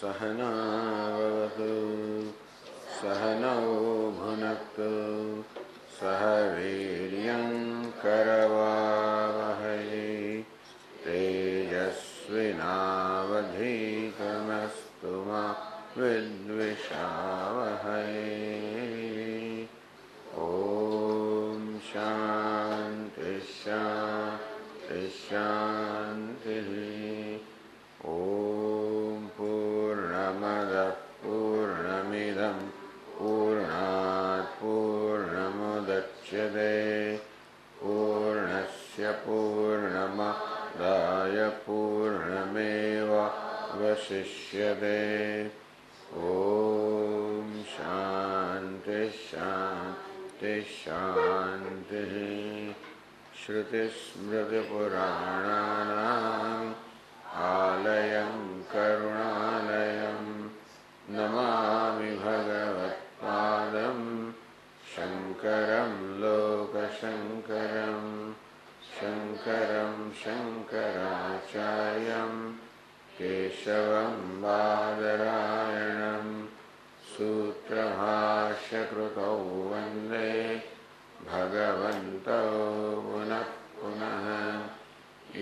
सहनावतु सहनौ भुनक्तु सह वीर्यं करवावहै तेजस्विनावधीतमस्तु मा विद्विषावहै। ॐ शान्ति शान्ति शान्तिः। ॐ पूर्णमदः पूर्णमिदं पूर्णात् पूर्णमुदच्यते पूर्णस्य पूर्णमादाय पूर्णमेवावशिष्यते। ॐ शान्ति शान्ति शान्तिः। श्रुतिस्मृतिपुराणानाम् आलयं करुणालयं नमामि भगवत्पादं शङ्करं लोकशङ्करं शङ्करं शङ्कराचार्यं केशवं बादरायणं सूत्रभाष्यकृतौ वन्दे भगवन्तौ पुनः पुनः।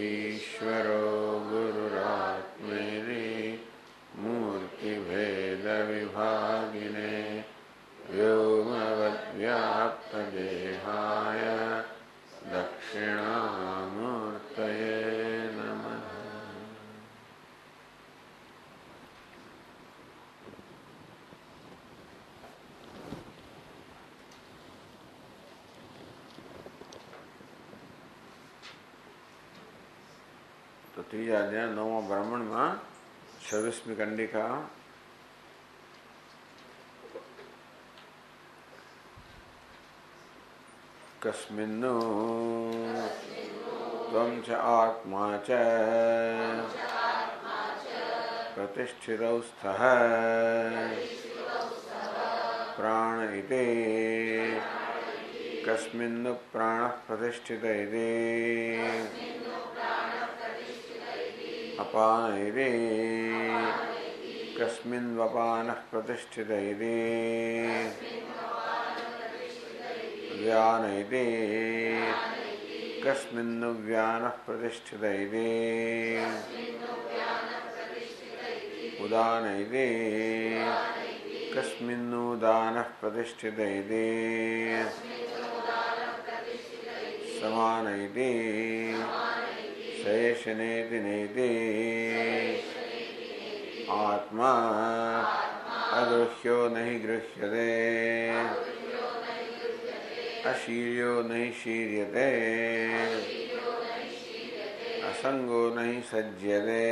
ईश्वरो गुरुरात्मेति मूर्तिभेदविभागिने व्योमवद्व्याप्तदेहाय दक्षिणामूर्तये नमः। तो तीजा अध्याय 9वां ब्राह्मण में 26મી કંડિકા। कस्मिन्नु त्वं च आत्मा च प्रतिष्ठितौ स्तः प्राण इति। कस्मिन्नु प्राणः प्रतिष्ठित इति अपान इति। कस्मिन्वपानः प्रतिष्ठित इति व्यान इति। कस्मिन्नु व्यानः प्रतिष्ठित इति उदान इति। कस्मिन्नु दानः प्रतिष्ठित इति समान इति। शेषनेति नेति। आत्मा अगृह्यो नहि गृह्यते अशीर्यो नहि शीर्यते असंगो नहि सज्यते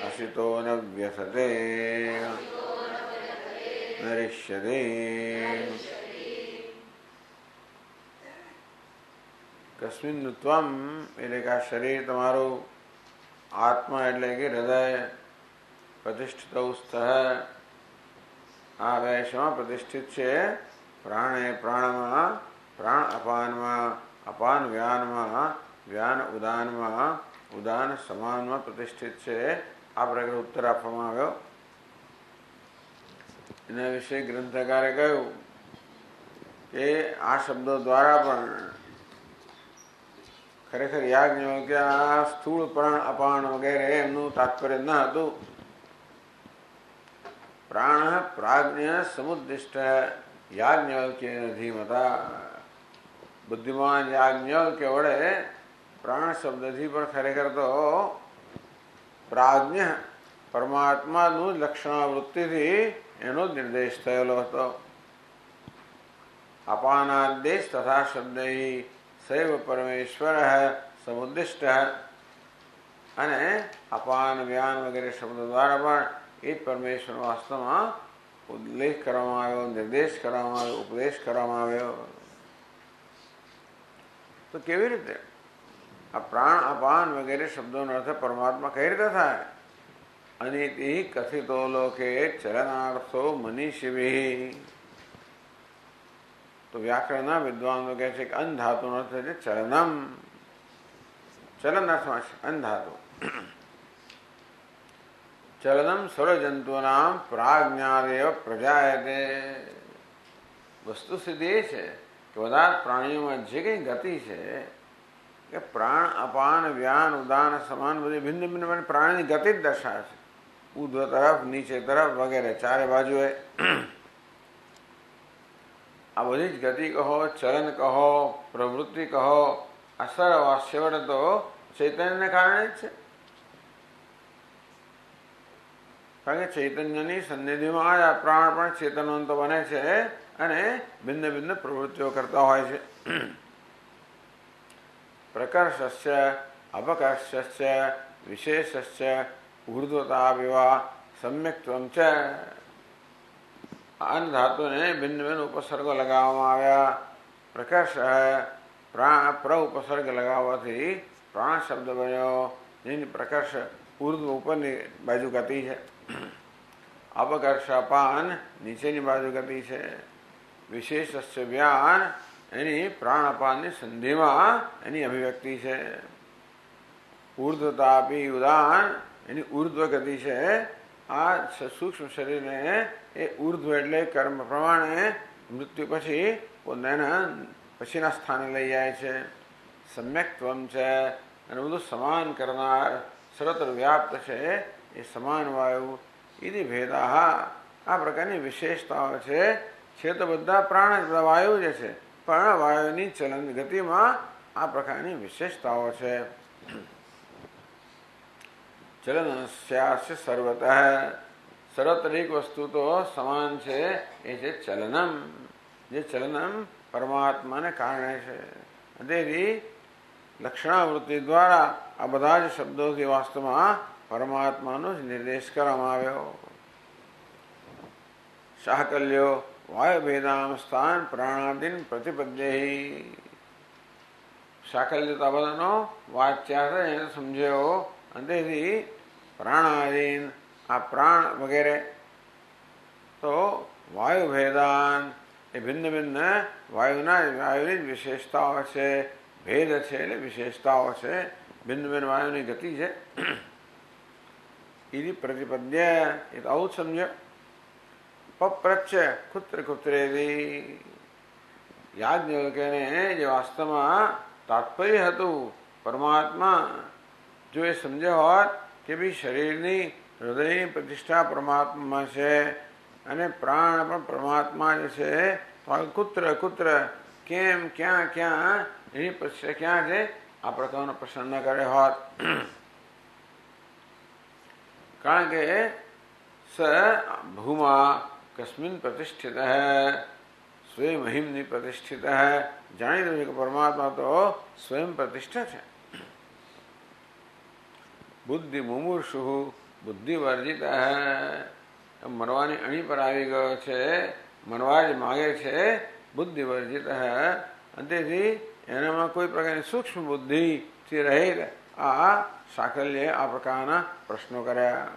असितो न व्यथते न रिष्यते। कस्मिन् त्वम એટલે કે આ શરીર તમારું આત્મા એટલે કે હૃદય પ્રતિષ્ઠિત સ્થઃ આ વૈશમાં પ્રતિષ્ઠિત છે। પ્રાણે પ્રાણમાં પ્રાણ અપાનમાં અપાન વ્યાનમાં વ્યાન ઉદાનમાં ઉદાન સમાનમાં પ્રતિષ્ઠિત છે। આ પ્રકારે ઉત્તર આપવામાં આવ્યો। એના વિશે ગ્રંથકારે કહ્યું કે આ શબ્દો દ્વારા પણ ખરેખર યાજ્ઞવલ્ક્ય આ સ્થૂળ પ્રાણ અપાન વગેરે એમનું તાત્પર્ય ન હતું। પ્રાણ પ્રાજ્ઞ સમુદ્દિષ્ટ યાજ્ઞવલ્ક્ય ધીમતા। બુદ્ધિમાન યાજ્ઞવલ્ક્ય વડે પ્રાણ શબ્દથી પણ ખરેખર તો પ્રાજ્ઞ પરમાત્માનું લક્ષણાવૃત્તિથી એનો નિર્દેશ થયેલો હતો। અપાનાદેશ તથા શબ્દૈ સૈવ પરમેશ્વર સમુદ્દિષ્ટ અને અપાન વ્યાન વગેરે શબ્દો દ્વારા પણ એ જ પરમેશ્વર વાસ્તવમાં ઉલ્લેખ કરવામાં આવ્યો, નિર્દેશ કરવામાં આવ્યો, ઉપદેશ કરવામાં આવ્યો। તો કેવી રીતે આ પ્રાણ અપાન વગેરે શબ્દોનો અર્થ પરમાત્મા કઈ રીતે થાય? અને તે કથિતો લોકે ચલનાર્થો મનીષિભિઃ। તો વ્યાકરણના વિદ્વાનો કહે છે કે અન ધાતુનો અર્થ છે ચલનમ, ચલન અર્થમાં છે અન ધાતુ। चलनम सर्वजंतूनां प्राज्ञादेव प्रजायते। वस्तु सिद्ध એ છે કે બધા પ્રાણીઓમાં જે કંઈ ગતિ છે કે પ્રાણ અપાન વ્યાન ઉદાન સમાન બધી ભિન્ન ભિન્ન પ્રાણીની ગતિ જ દર્શાવે છે. ઉર્ધ્વ તરફ, નીચે તરફ વગેરે ચારે બાજુએ આ બધી જ ગતિ કહો, ચલન કહો, પ્રવૃત્તિ કહો, આ સર્વ છેવટે તો ચૈતન્યને કારણે જ છે. કારણ કે ચૈતન્યની સન્નિધિમાં આ પ્રાણ પણ ચેતનવંતો બને છે અને ભિન્ન ભિન્ન પ્રવૃત્તિઓ કરતા હોય છે. પ્રકર્ષસ્ય અપકર્ષસ્ય વિશેષસ્ય ઉર્ધ્વતાવિવા સમ્યક્ત્વમ ચ. અન્ન ધાતુને ભિન્ન ભિન્ન ઉપસર્ગો લગાવવામાં આવ્યા. પ્રકર્ષ પ્ર ઉપસર્ગ લગાવવાથી પ્રાણ શબ્દ બન્યો, જેની પ્રકર્ષ ઉર્ધ્વ ઉપરની બાજુ ગતિ છે, અપકર્ષ અપાન નીચેની બાજુ ગતિ છે, વિશેષસ્ય વ્યાન એની પ્રાણ અપાનની સંધિમાં એની અભિવ્યક્તિ છે, ઉર્ધ્વતાપી ઉદાન એની ઉર્ધ્વ ગતિ છે. આ સૂક્ષ્મ શરીરને એ ઉર્ધ્વ એટલે કર્મ પ્રમાણે મૃત્યુ પછી પોતાના પછીના સ્થાને લઈ જાય છે. સમ્યક્ત્વમ છે અને બધું સમાન કરનાર સર્વત્ર વ્યાપ્ત છે એ સમાન વાયુ. એની ભેદા આ પ્રકારની વિશેષતાઓ છે તો બધા પ્રાણ બધા વાયુ જ છે, પણ વાયુની ચલન ગતિમાં આ પ્રકારની વિશેષતાઓ છે. ચલનસ્યાસ્ય સર્વતઃ, સર્વત્ર એક વસ્તુ તો સમાન છે, એ છે ચલનમ. જે ચલનમ પરમાત્માને કારણે છે. તેથી લક્ષણાવૃત્તિ દ્વારા આ બધા જ શબ્દોથી વાસ્તવમાં પરમાત્માનો જ નિર્દેશ કરવામાં આવ્યો. શાકલ્યો વાયુભેદામ સ્થાન પ્રાણાદિન પ્રતિપદ્યૈ. શાકલ્ય તો આ બધાનો વાચ્યાર્થ એને સમજ્યો. અને તેથી પ્રાણાદિન આ પ્રાણ વગેરે તો વાયુભેદાન એ ભિન્ન ભિન્ન વાયુની જ વિશેષતાઓ છે. ભેદ છે એટલે વિશેષતાઓ છે, ભિન્ન ભિન્ન વાયુની ગતિ છે. એની પ્રતિપદ્ય એ તો આવું જ સમજો. પપ્રચ્છ કુત્ર કુત્રેદી. યાજ્ઞવલ્ક્યને જે વાસ્તવમાં તાત્પર્ય હતું પરમાત્મા, જો એ સમજ્યો હોત કે ભાઈ શરીરની હૃદયની પ્રતિષ્ઠા પરમાત્મામાં છે અને પ્રાણ પણ પરમાત્મા જ છે, તો કુત્ર કુત્ર કેમ ક્યાં ક્યાં એની પ્રતિષ્ઠા ક્યાં છે આ પ્રકારનો પ્રશ્ન ન કરે હોત. કારણ કે સ ભૂમા કસ્મિન પ્રતિષ્ઠિત સ્વયં મહિમની પ્રતિષ્ઠિત. જાણી દઉં છે કે પરમાત્મા તો સ્વયં પ્રતિષ્ઠા છે. બુદ્ધિ મુમૂર્ષુ બુદ્ધિ વર્જિત, મરવાની અણી પર આવી ગયો છે, મરવા જ માગે છે, બુદ્ધિ વર્જિત. તેથી એનામાં કોઈ પ્રકારની સૂક્ષ્મ બુદ્ધિથી રહિત આ સાકલ્યે આ પ્રકારના પ્રશ્નો કર્યા.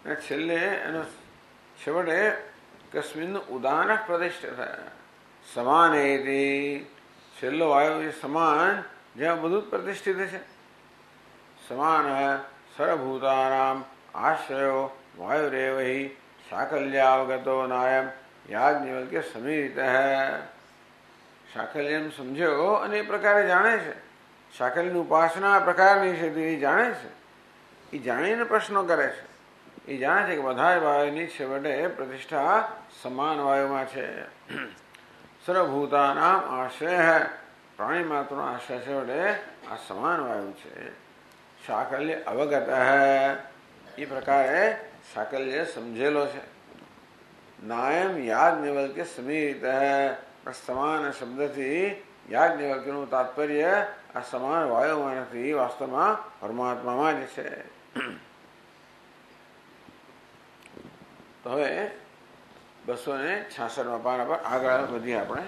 અને છેલ્લે એનો છેવટે કસ્મિન ઉદાન પ્રતિષ્ઠિત સમાન એથી છેલ્લો વાયુ એ સમાન જ્યાં બધું જ પ્રતિષ્ઠિત છે. સમાન સર્વભૂતાનામ આશ્રયો વાયુરેવ હિ સાકલ્યાવગતો નાયમ યાજ્ઞવલ્ક્ય સમીરિત. સાકલ્યમ સમજ્યો અને એ પ્રકારે જાણે છે. સાકલ્યની ઉપાસના પ્રકારની છે તે જાણે છે. એ જાણીને પ્રશ્નો કરે છે. એ જાણે છે કે બધા જ વાયુની છેવટે પ્રતિષ્ઠા સમાન વાયુમાં છે. સર્વભૂતાનામ આશ્રય પ્રાણી માત્રનો આશ્રય છેવટે આ સમાન વાયુ છે. સાકલ્ય અવગત એ પ્રકારે સાકલ્ય સમજેલો છે. નાયમ યાજ્ઞવલ્ક્ય સમીરિત. સમાન શબ્દથી યાજ્ઞવલ્ક્યનું તાત્પર્ય આ સમાન વાયુમાં નથી, વાસ્તવમાં પરમાત્મામાં જ છે. તો હવે 266 પાના પર આગળ વધીએ આપણે.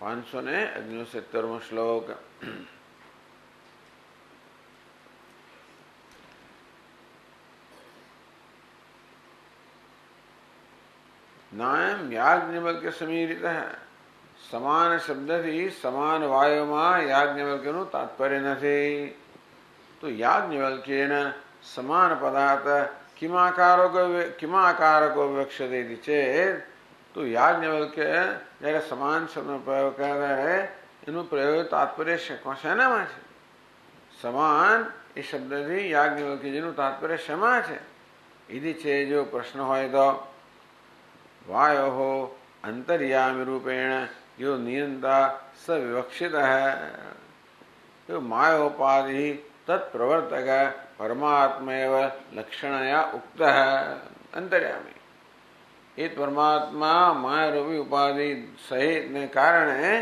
569 શ્લોક. નાયમ યાજ્ઞવલ્ક્ય સમીરિત સમાન શબ્દથી સમાન વાયુમાં યાજ્ઞવલ્ક્યનું તાત્પર્ય નથી. તો યાજ્ઞવલ્ક્યેન સમાન પદાર્થ કિમાકારકો વિવક્ષ્યતે ચેત, તો યાજ્ઞવલ્ક્ય જ્યારે સમાન શબ્દનો પ્રયોગ કરે ત્યારે એનું પ્રયોગ તાત્પર્ય શેનામાં છે? સમાન એ શબ્દથી યાજ્ઞવલ્ક્યજીનું તાત્પર્ય શેમાં છે? ઇતિ છે જો પ્રશ્ન હોય તો વાયો અંતર્યામી રૂપેણ યો નિયંતા સ વિવક્ષિત માયોપાધિ તત્પ્રવર્તક પરમાત્મૈવ લક્ષણયા ઉક્ત અંતર્યામી. એ પરમાત્મા માયારૂપી ઉપાધિ સહિતને કારણે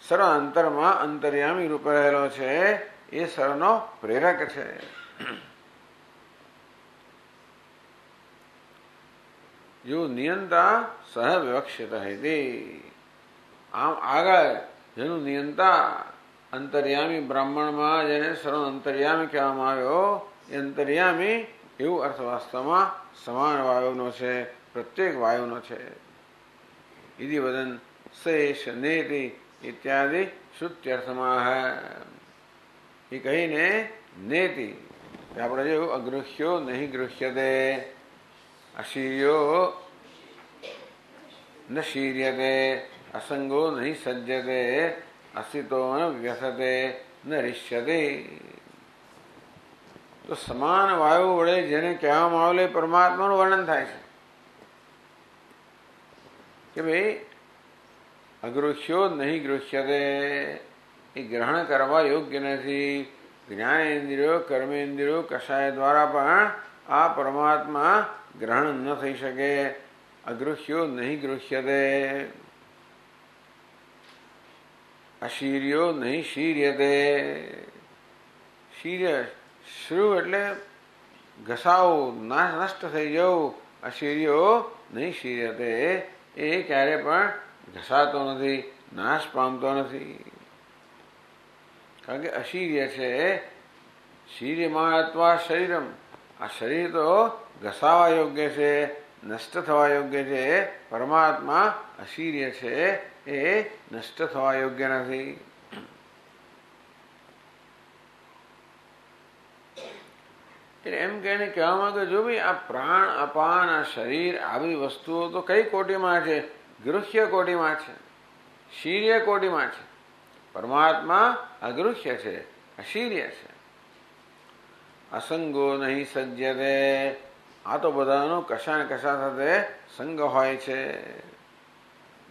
સર્વ અંતરમાં અંતર્યામી રૂપે રહેલો છે. એ સર્વનો પ્રેરક છે. જો નિયંતા સહ વિવક્ષિત હતી. આમ આગળ જેનું નિયંતા અંતર્યામી બ્રાહ્મણમાં જેને સર્વ અંતર્યામી કહેવામાં આવ્યો, એ અંતર્યામી એવું અર્થ વાસ્તવમાં સમાન વાયુનો છે, પ્રત્યેક વાયુનો છે. ઇતિ વદન શેષ નેતિ ઇત્યાદિ શ્રુત્યર્થમાં એ કહીને નેતિ આપણે જેવું અગૃહ્યો નહીં ગૃહ્યતે, અશીર્યો ન શીર્યતે, અસંગો નહીં સજ્જતે, અસિતો ન વ્યસતે ન રિષ્યતે. તો સમાન વાયુ વડે જેને કહેવામાં આવેલ પરમાત્માનું વર્ણન થાય છે કે ભાઈ અગૃહ્યો નહીં ગૃહ્યતે, એ ગ્રહણ કરવા યોગ્ય નથી. જ્ઞાનેન્દ્રિયો કર્મેન્દ્રિયો કશાય દ્વારા પણ આ પરમાત્મા ગ્રહણ ન થઈ શકે. અગૃહ્યો નહીં ગૃહ્યતે, અશીર્યો નહીં શીર્યતે. શીર્ય શ્રુ એટલે ઘસાવું, નષ્ટ થઈ જવું. અશીર્યો નહીં શીર્યતે, એ ક્યારે પણ ઘસાતો નથી, નાશ પામતો નથી. કારણ કે અશીર્ય છે. શીર્યમાં અથવા શરીરમ, આ શરીર તો ઘસાવા યોગ્ય છે, નષ્ટ થવા યોગ્ય છે. પરમાત્મા અશીર્ય છે, એ નષ્ટ થવા યોગ્ય નથી. એટલે એમ કહીને કહેવામાં કે જો ભાઈ આ પ્રાણ અપાન આ શરીર આવી વસ્તુઓ તો કઈ કોટીમાં છે? ગૃહ્ય કોટીમાં છે, શીર્ય કોટીમાં છે. પરમાત્મા અગૃહ્ય છે, અશીર્ય છે. અસંગો નહીં સજ્જતે, આ તો બધાનો કશા ને કશા સાથે સંગ હોય છે.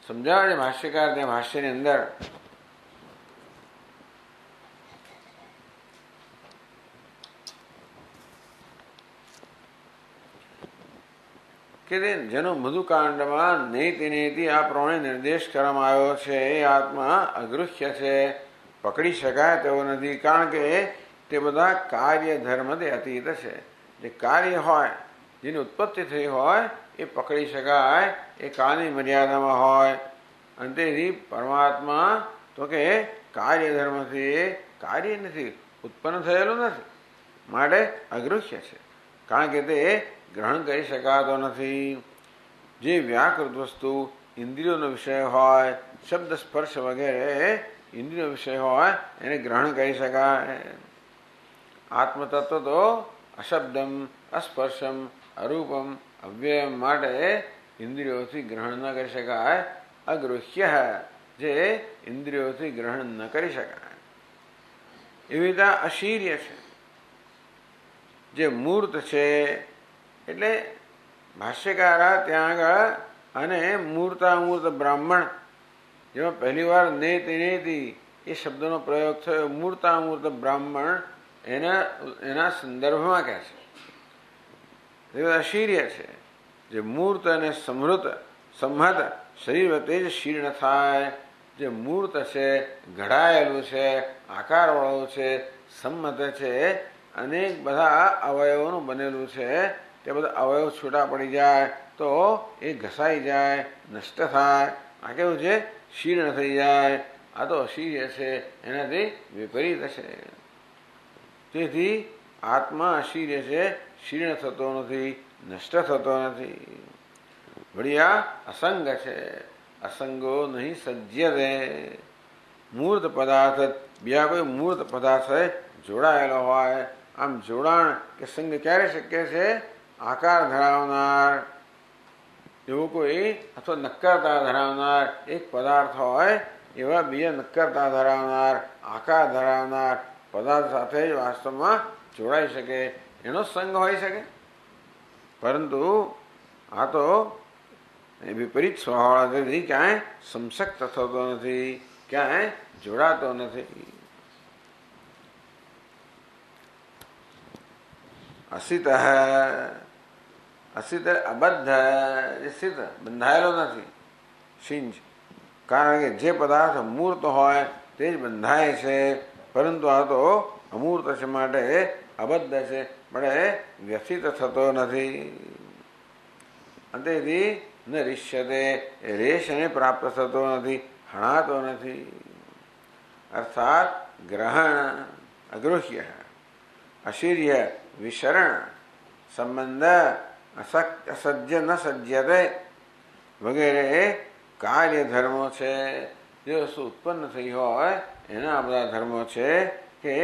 સમજાવે છે ભાષ્યકાર ત્યાં ભાષ્યની અંદર કે જેનો મધુકાંડમાં નેતિ નેતિ આ પ્રમાણે નિર્દેશ કરવામાં આવ્યો છે. એ આત્મા અગૃહ્ય છે, પકડી શકાય તેવો નથી. કારણ કે તે બધા કાર્ય ધર્મથી અતીત છે. જે કાર્ય હોય, જેની ઉત્પત્તિ થઈ હોય, એ પકડી શકાય, એ કાળની મર્યાદામાં હોય. અને તેથી પરમાત્મા તો કે કાર્ય ધર્મથી કાર્ય નથી, ઉત્પન્ન થયેલું નથી, માટે અગૃહ્ય છે. કારણ કે તે ગ્રહણ કરી શકાતો નથી. જે વ્યાકૃત વસ્તુ ઇન્દ્રિયોનો વિષય હોય, શબ્દ સ્પર્શ વગેરે ઇન્દ્રિયો વિષય હોય, એને ગ્રહણ કરી શકાય. આત્મતત્વ તો અશબ્દમ, અસ્પર્શમ, અરૂપમ, અવ્યયમ માટે ઇન્દ્રિયોથી ગ્રહણ ન કરી શકાય. અગૃહ્ય, જે ઇન્દ્રિયોથી ગ્રહણ ન કરી શકાય. એવી રીતે અશીર્ય છે, જે મૂર્ત છે. એટલે ભાષ્યકારા ત્યાં આગળ અને મૂર્તામૂર્ત બ્રાહ્મણ, જેમાં પહેલી વાર નેતિ નેતિ એ શબ્દનો પ્રયોગ થયો, મૂર્તામૂર્ત બ્રાહ્મણ એના સંદર્ભમાં કહે છે. એ અશીર્ય છે, જે મૂર્ત અને સમૃત સંહત શરીર વચ્ચે જ શીર્ણ થાય. જે મૂર્ત છે, ઘડાયેલું છે, આકારવાળું છે, સંમત છે, અનેક બધા અવયવોનું બનેલું છે. તે બધા અવયવ છૂટા પડી જાય તો એ ઘસાઈ જાય, નષ્ટ થાય. આ કેવું છે? શીર્ણ થઈ જાય. આ તો અશીર્ય છે, એનાથી વિપરીત છે. તેથી આત્મા અશીર્ય છે, શીર્ણ થતો નથી, નષ્ટ થતો નથી. વળી આ અસંગ છે. અસંગો નહીં સજ્યતે. મૂર્ત પદાર્થ બીજા કોઈ મૂર્ત પદાર્થ જોડાયેલો હોય, આમ જોડાણ કે સંગ ક્યારે શક્ય છે? આકાર ધરાવનાર એવું કોઈ અથવા નક્કરતા ધરાવનાર એક પદાર્થ હોય, એવા બીજા નક્કરતા ધરાવનાર આકાર ધરાવનાર પદાર્થ સાથે જ વાસ્તવમાં જોડાઈ શકે, એનો સંગ હોઈ શકે. પરંતુ આ તો વિપરીત સ્વભાવથી ક્યાંય સંસક્ત થતો નથી, ક્યાંય જોડાતો નથી. અસિત અસિત અબદ્ધ, એ સિદ્ધ બંધાયેલો નથી. સિંજ, કારણ કે જે પદાર્થ મૂર્ત હોય તે જ બંધાય છે, પરંતુ આ તો અમૂર્ત છે માટે અબદ્ધ છે, પણ વ્યથિત થતો નથી. તેથી ન રિષ્યતે, રેશને પ્રાપ્ત થતો નથી, હણાતો નથી. અર્થાત ગ્રહણ અગૃહ્ય, અશીર્ય વિશરણ, સંબંધ અસજ્ય ન સજ્યતે વગેરે કાર્ય ધર્મો છે. જે વસ્તુ ઉત્પન્ન થઈ હોય એના બધા ધર્મો છે કે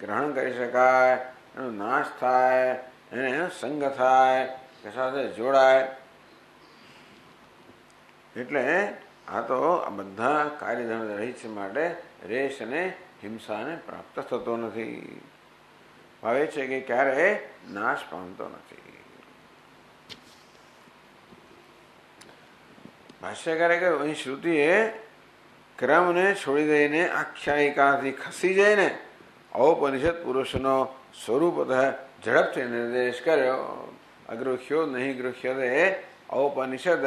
ગ્રહણ કરી શકાય, એનો નાશ થાય, એનો સંગ થાય, કે સાથે જોડાય. એટલે આ તો આ બધા કાર્યધર્મ રહી છે માટે રેશ અને હિંસાને પ્રાપ્ત થતો નથી. ભાવે છે કે ક્યારે નાશ પામતો નથી. ભાષ્યકારે કહ્યું, અહીં શ્રુતિએ ક્રમને છોડી દઈને આખ્યાયિકાથી ખસી જાય ને ઔપનિષદ પુરુષનો સ્વરૂપતઃ ઝડપથી નિર્દેશ કર્યો. અગૃહ્યો નહીં ગૃહ્યતે ઔપનિષદ,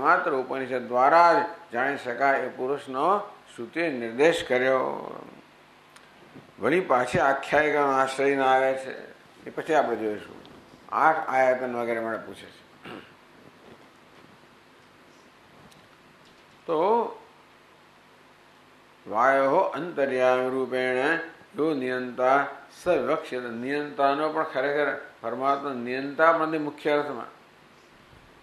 માત્ર ઉપનિષદ દ્વારા જ જાણી શકાય એ પુરુષનો શ્રુતિએ નિર્દેશ કર્યો. વળી પાછી આખ્યાયિકાનો આશ્રયને આવે છે, એ પછી આપણે જોઈશું. 8 આયતન વગેરે મને પૂછે છે. તો વાયો અંતર્યામી રૂપેણ યો નિયંતા સવિવક્ષ્યતે. નિયંતાનો પણ ખરેખર પરમાત્મા નિયંતા પણ મુખ્ય અર્થમાં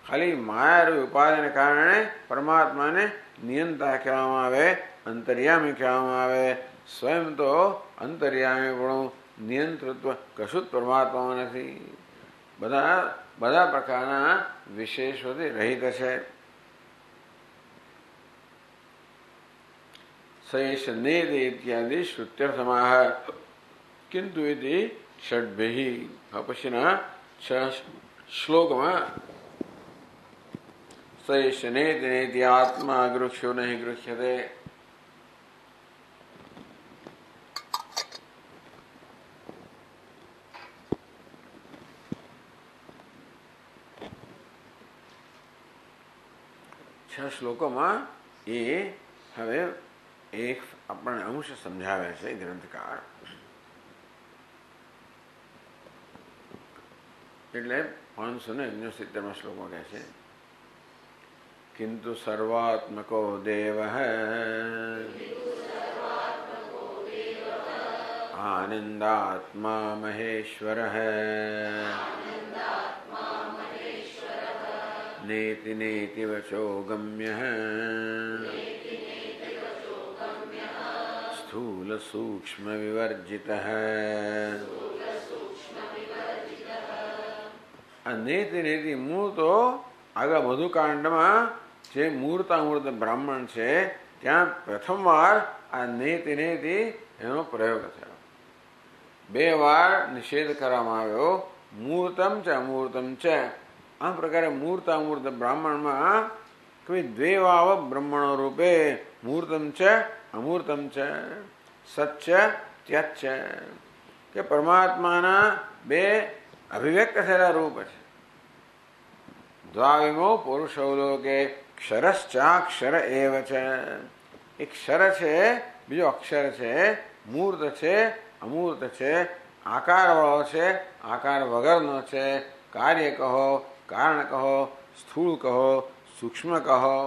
ખાલી માયારૂપી ઉપાધિને કારણે પરમાત્માને નિયંતા કહેવામાં આવે, અંતર્યામી કહેવામાં આવે. સ્વયં તો અંતર્યામી પણ નિયંતૃત્વ કશું જ પરમાત્મામાં નથી. બધા પ્રકારના વિશેષોથી રહિત છે. સૈષ નેદ ઇત્યાદિ શ્રુત્યર્થમાહ કિંતુ ઇતિ ષડ્ભિઃ. પછીના 6 શ્લોકમાં સૈષ નેદ નેતિ આત્મા ગૃહ્યો નહીં ગૃહ્યતે. શ્લોકોમાં એ હવે એક આપણને અંશ સમજાવે છે ગ્રંથકાર. એટલે 569 શ્લોકમાં કહે છે, કિંતુ સર્વાત્મકો દેવ આનંદાત્મા મહેશ્વર નેતિ નેતિ વચો ગમ્ય સ્થૂલ સૂક્ષ્મ વિવર્જિત. આ નેતિ નેતિ મૂળ તો આગળ વધુ કાંડમાં જે મૂર્તામૂર્ત બ્રાહ્મણ છે ત્યાં પ્રથમવાર આ નેતિ નેતિ એનો પ્રયોગ થયો. 2 વાર નિષેધ કરવામાં આવ્યો, મૂર્તમ ચ અમૂર્તમ ચ. આ પ્રકારે મૂર્તામૂર્ત બ્રાહ્મણમાં કોઈ દ્વેવાવ બ્રહ્મણો રૂપે મૂર્તમ ચ અમૂર્તમ ચ સચ્ચ ત્યચ્ચ, કે પરમાત્માના 2 અભિવ્યક્ત થયેલા રૂપ છે. દ્વાવિમો પુરુષો લોકે ક્ષરશ્ચાક્ષર એવ છે. એક ક્ષર છે, બીજો અક્ષર છે, મૂર્ત છે, અમૂર્ત છે, આકારવાળો છે, આકાર વગરનો છે, કાર્ય કહો, કારણ કહો, સ્થૂળ કહો, સૂક્ષ્મ કહો.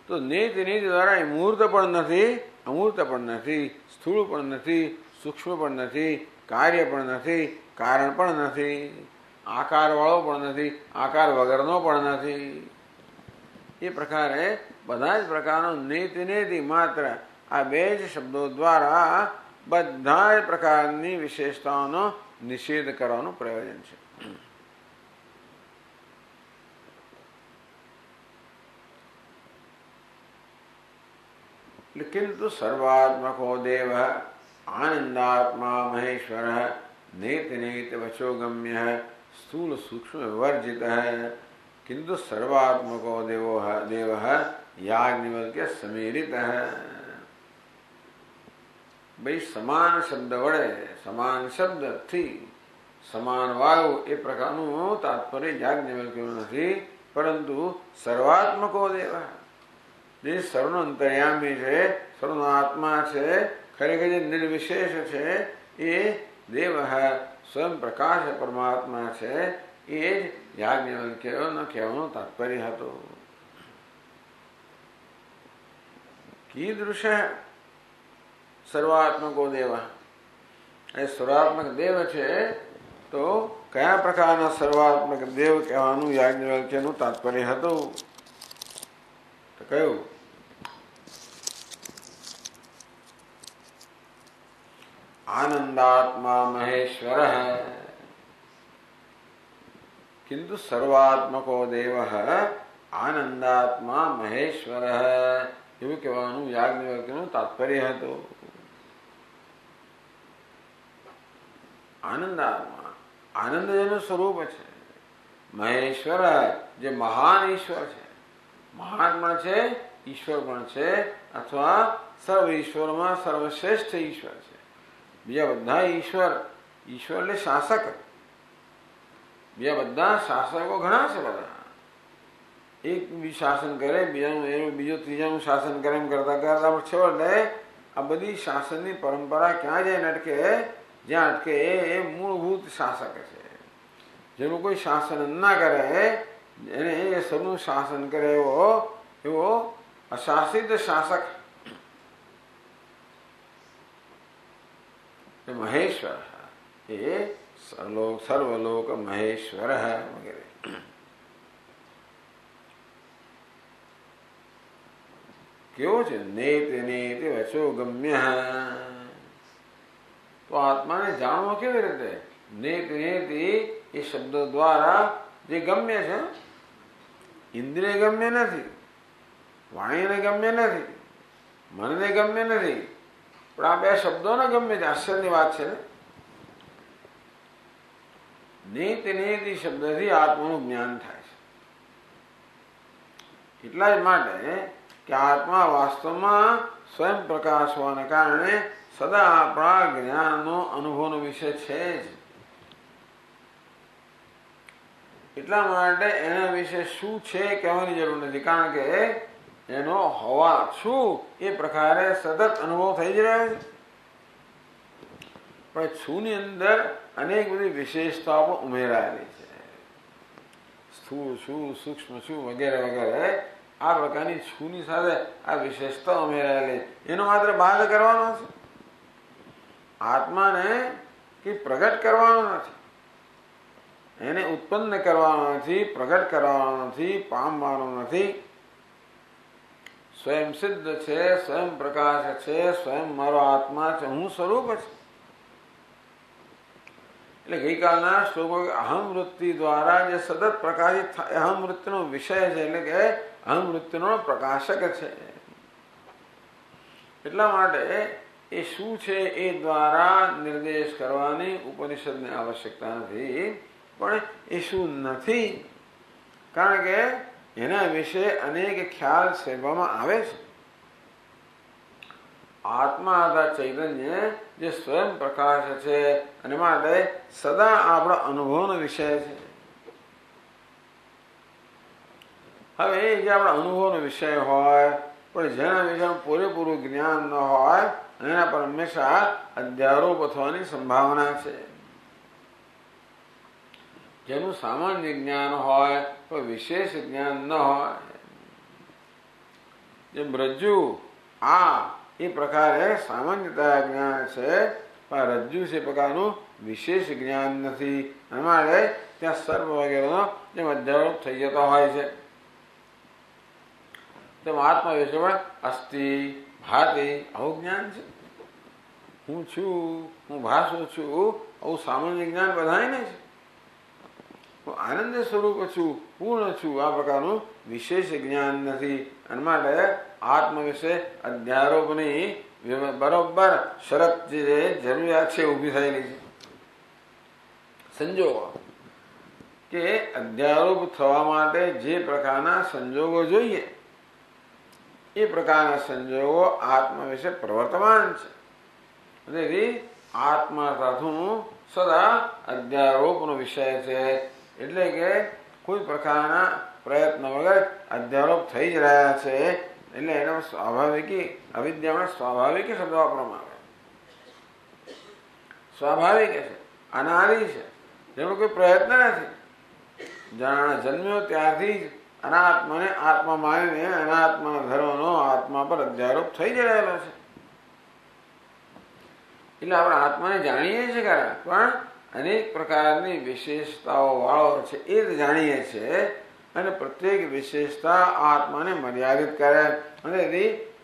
તો નેતિ નેતિ દ્વારા એ મૂર્ત પણ નથી, અમૂર્ત પણ નથી, સ્થૂળ પણ નથી, સૂક્ષ્મ પણ નથી, કાર્ય પણ નથી, કારણ પણ નથી. આકારવાળો પણ નથી, આકાર વગરનો પણ નથી. એ પ્રકારે બધા જ પ્રકારનો નેતિ નેતિ માત્ર આ બે જ શબ્દો દ્વારા બધા જ પ્રકારની વિશેષતાઓનો નિષેધ કરવાનું પ્રયોજન છે. किंतु सर्वात्मको देव आनंदात्मा महेश्वर नेत नेत वचोगम्य स्थूल सूक्ष्म वर्जित है. किंतु सर्वात्मको देव याज्ञवल्क्य समीरित है. भाई સમાન શબ્દ વડે સમાન શબ્દ થી સમાન વાયુ એ પ્રકારનું તાત્પર્ય યાજ્ઞવલ્ક્યનું નથી, પરંતુ સર્વાત્મકો દેવ જે સર્વનો અંતર્યામી છે, સર્વનો આત્મા છે, ખરેખર જે નિર્વિશેષ છે એ દેવ સ્વયં પ્રકાશ પરમાત્મા છે. એ જ યાજ્ઞવલ્ક્યનો કહેવાનો તાત્પર્ય હતો. કીદૃશ સર્વાત્મકો દેવ, એ સર્વાત્મક દેવ છે તો કયા પ્રકારના સર્વાત્મક દેવ કહેવાનું યાજ્ઞવલ્ક્યનું તાત્પર્ય હતું? તો કયું? आनंदात्मा महेश्वर है. किंतु सर्वात्मको देव आनंदात्मा महेश्वर है એવું કહેવાનું યાજ્ઞવલ્ક્યનું તાત્પર્ય હતું. આનંદાત્મા, આનંદ જેનું સ્વરૂપ છે. મહેશ્વર જે મહાન ઈશ્વર છે, મહાન પણ છે, ઈશ્વર પણ છે, અથવા સર્વ ઈશ્વરમાં સર્વશ્રેષ્ઠ ઈશ્વર છે. બીજા બધા ઈશ્વર, ઈશ્વર એટલે શાસક, બીજા બધા શાસકો ઘણા છે. બધા એક બી શાસન કરે, બીજાનું એનું બીજો ત્રીજાનું શાસન કરે, એમ કરતા કરતા છેવટે આ બધી શાસનની પરંપરા ક્યાં જઈને અટકે? જ્યાં અટકે એ મૂળભૂત શાસક છે. જેનું કોઈ શાસન ના કરે એને એ સૌનું શાસન કરે એવો અશાસિત શાસક મહેશ્વર એ સર્વલોક મહેશ્વર વગેરે. કેવો છે? નેતિ નેતિ વચો ગમ્ય. તો આત્માને જાણવો કેવી રીતે? નેતિ નેતિ એ શબ્દો દ્વારા જે ગમ્ય છે. ઇન્દ્રિય ગમ્ય નથી, વાણીને ગમ્ય નથી, મનને ગમ્ય નથી, પણ આ બે શબ્દોને ગમે છે. આશ્ચર્યની વાત છે ને. નેતિ નેતિ શબ્દથી આત્માનું જ્ઞાન થાય છે. એટલા જ માટે કે આત્મા વાસ્તવમાં સ્વયં પ્રકાશ હોવાને કારણે સદા આપણા જ્ઞાનનો અનુભવનો વિષય છે જ. એટલા માટે એના વિશે શું છે કહેવાની જરૂર નથી, કારણ કે એનો હોવા છું એ પ્રકારે સતત અનુભવ થઈ જ રહ્યો છે. પણ છુની અંદર અનેક બધી વિશેષતાઓ ઉમેરાયેલી છે. સ્થૂળ છું, સૂક્ષ્મ છું વગેરે વગેરે આ પ્રકારની છુની સાથે આ વિશેષતા ઉમેરાયેલી. એનો માત્ર બાદ કરવાનો છે. આત્માને કે પ્રગટ કરવાનો નથી, એને ઉત્પન્ન કરવાનો નથી, પ્રગટ કરવાનો નથી, પામવાનો નથી. સ્વયં સિદ્ધ છે, સ્વયં પ્રકાશ છે, સ્વયં મારો આત્મા છે, હું સ્વરૂપ છે. એટલે ગઈકાલના શ્લોકો અહમ વૃત્તિ દ્વારા જે સતત પ્રકાશિત થાય અહમ વૃત્તિનો વિષય છે, એટલે કે અહમ વૃત્તિનો પ્રકાશક છે. એટલા માટે એ શું છે એ દ્વારા નિર્દેશ કરવાની ઉપનિષદની આવશ્યકતા નથી, પણ એ શું નથી, કારણ કે એના વિશે અનેક ખ્યાલ સેવવામાં આવે છે. આત્મા અથવા ચૈતન્ય જે સ્વયં પ્રકાશ છે અને માટે સદા આપણા અનુભવનો વિષય છે. હવે એ જે આપણા અનુભવનો વિષય હોય પણ જેના વિશે પૂરેપૂરું જ્ઞાન ન હોય એના પર હંમેશા અધ્યારોપ થવાની સંભાવના છે. જેનું સામાન્ય જ્ઞાન હોય તો વિશેષ જ્ઞાન ન હોય. જેમ રજ્જુ આ એ પ્રકારે સામાન્યતા જ્ઞાન છે, પણ રજ્જુ છે પ્રકારનું વિશેષ જ્ઞાન નથી. અમારે ત્યાં સર્પ વગેરેનો જેમ અધ્યારોપ થઈ જતો હોય છે તેમ આત્મા વિશે પણ અસ્થિ ભાતિ આવું જ્ઞાન છે. હું છું, હું ભાસું છું, આવું સામાન્ય જ્ઞાન બધાને છે. હું આનંદ સ્વરૂપ છું, પૂર્ણ છું, આ પ્રકારનું વિશેષ જ્ઞાન નથી. અને માટે આત્મ વિશે અધ્યારોપની બરોબર શરત જે જરૂરિયાત છે ઊભી થયેલી છે. સંજોગો કે અધ્યારોપ થવા માટે જે પ્રકારના સંજોગો જોઈએ એ પ્રકારના સંજોગો આત્મા વિશે પ્રવર્તમાન છે. તેથી આત્મા સાથું સદા અધ્યારોપનો વિષય છે. એટલે કે કોઈ પ્રકારના પ્રયત્ન વગર અધ્યારોપ થઈ જ રહ્યા છે. એટલે એનો સ્વાભાવિકી અવિદ્યામાં સ્વાભાવિક શબ્દ વાપરવામાં આવે. સ્વાભાવિક છે, અનાદિ છે, જેનો કોઈ પ્રયત્ન નથી. જન્મ્યો ત્યારથી જ અનાત્માને આત્મા માનીને અનાત્મા ધર્મનો આત્મા પર અધ્યારોપ થઈ જ રહેલો છે. એટલે આપણે આત્માને જાણીએ છીએ ખરા, પણ અનેક પ્રકારની વિશેષતાઓ વાળો છે એ જ જાણીએ છીએ. અને પ્રત્યેક વિશેષતા આત્માને મર્યાદિત કરે. અને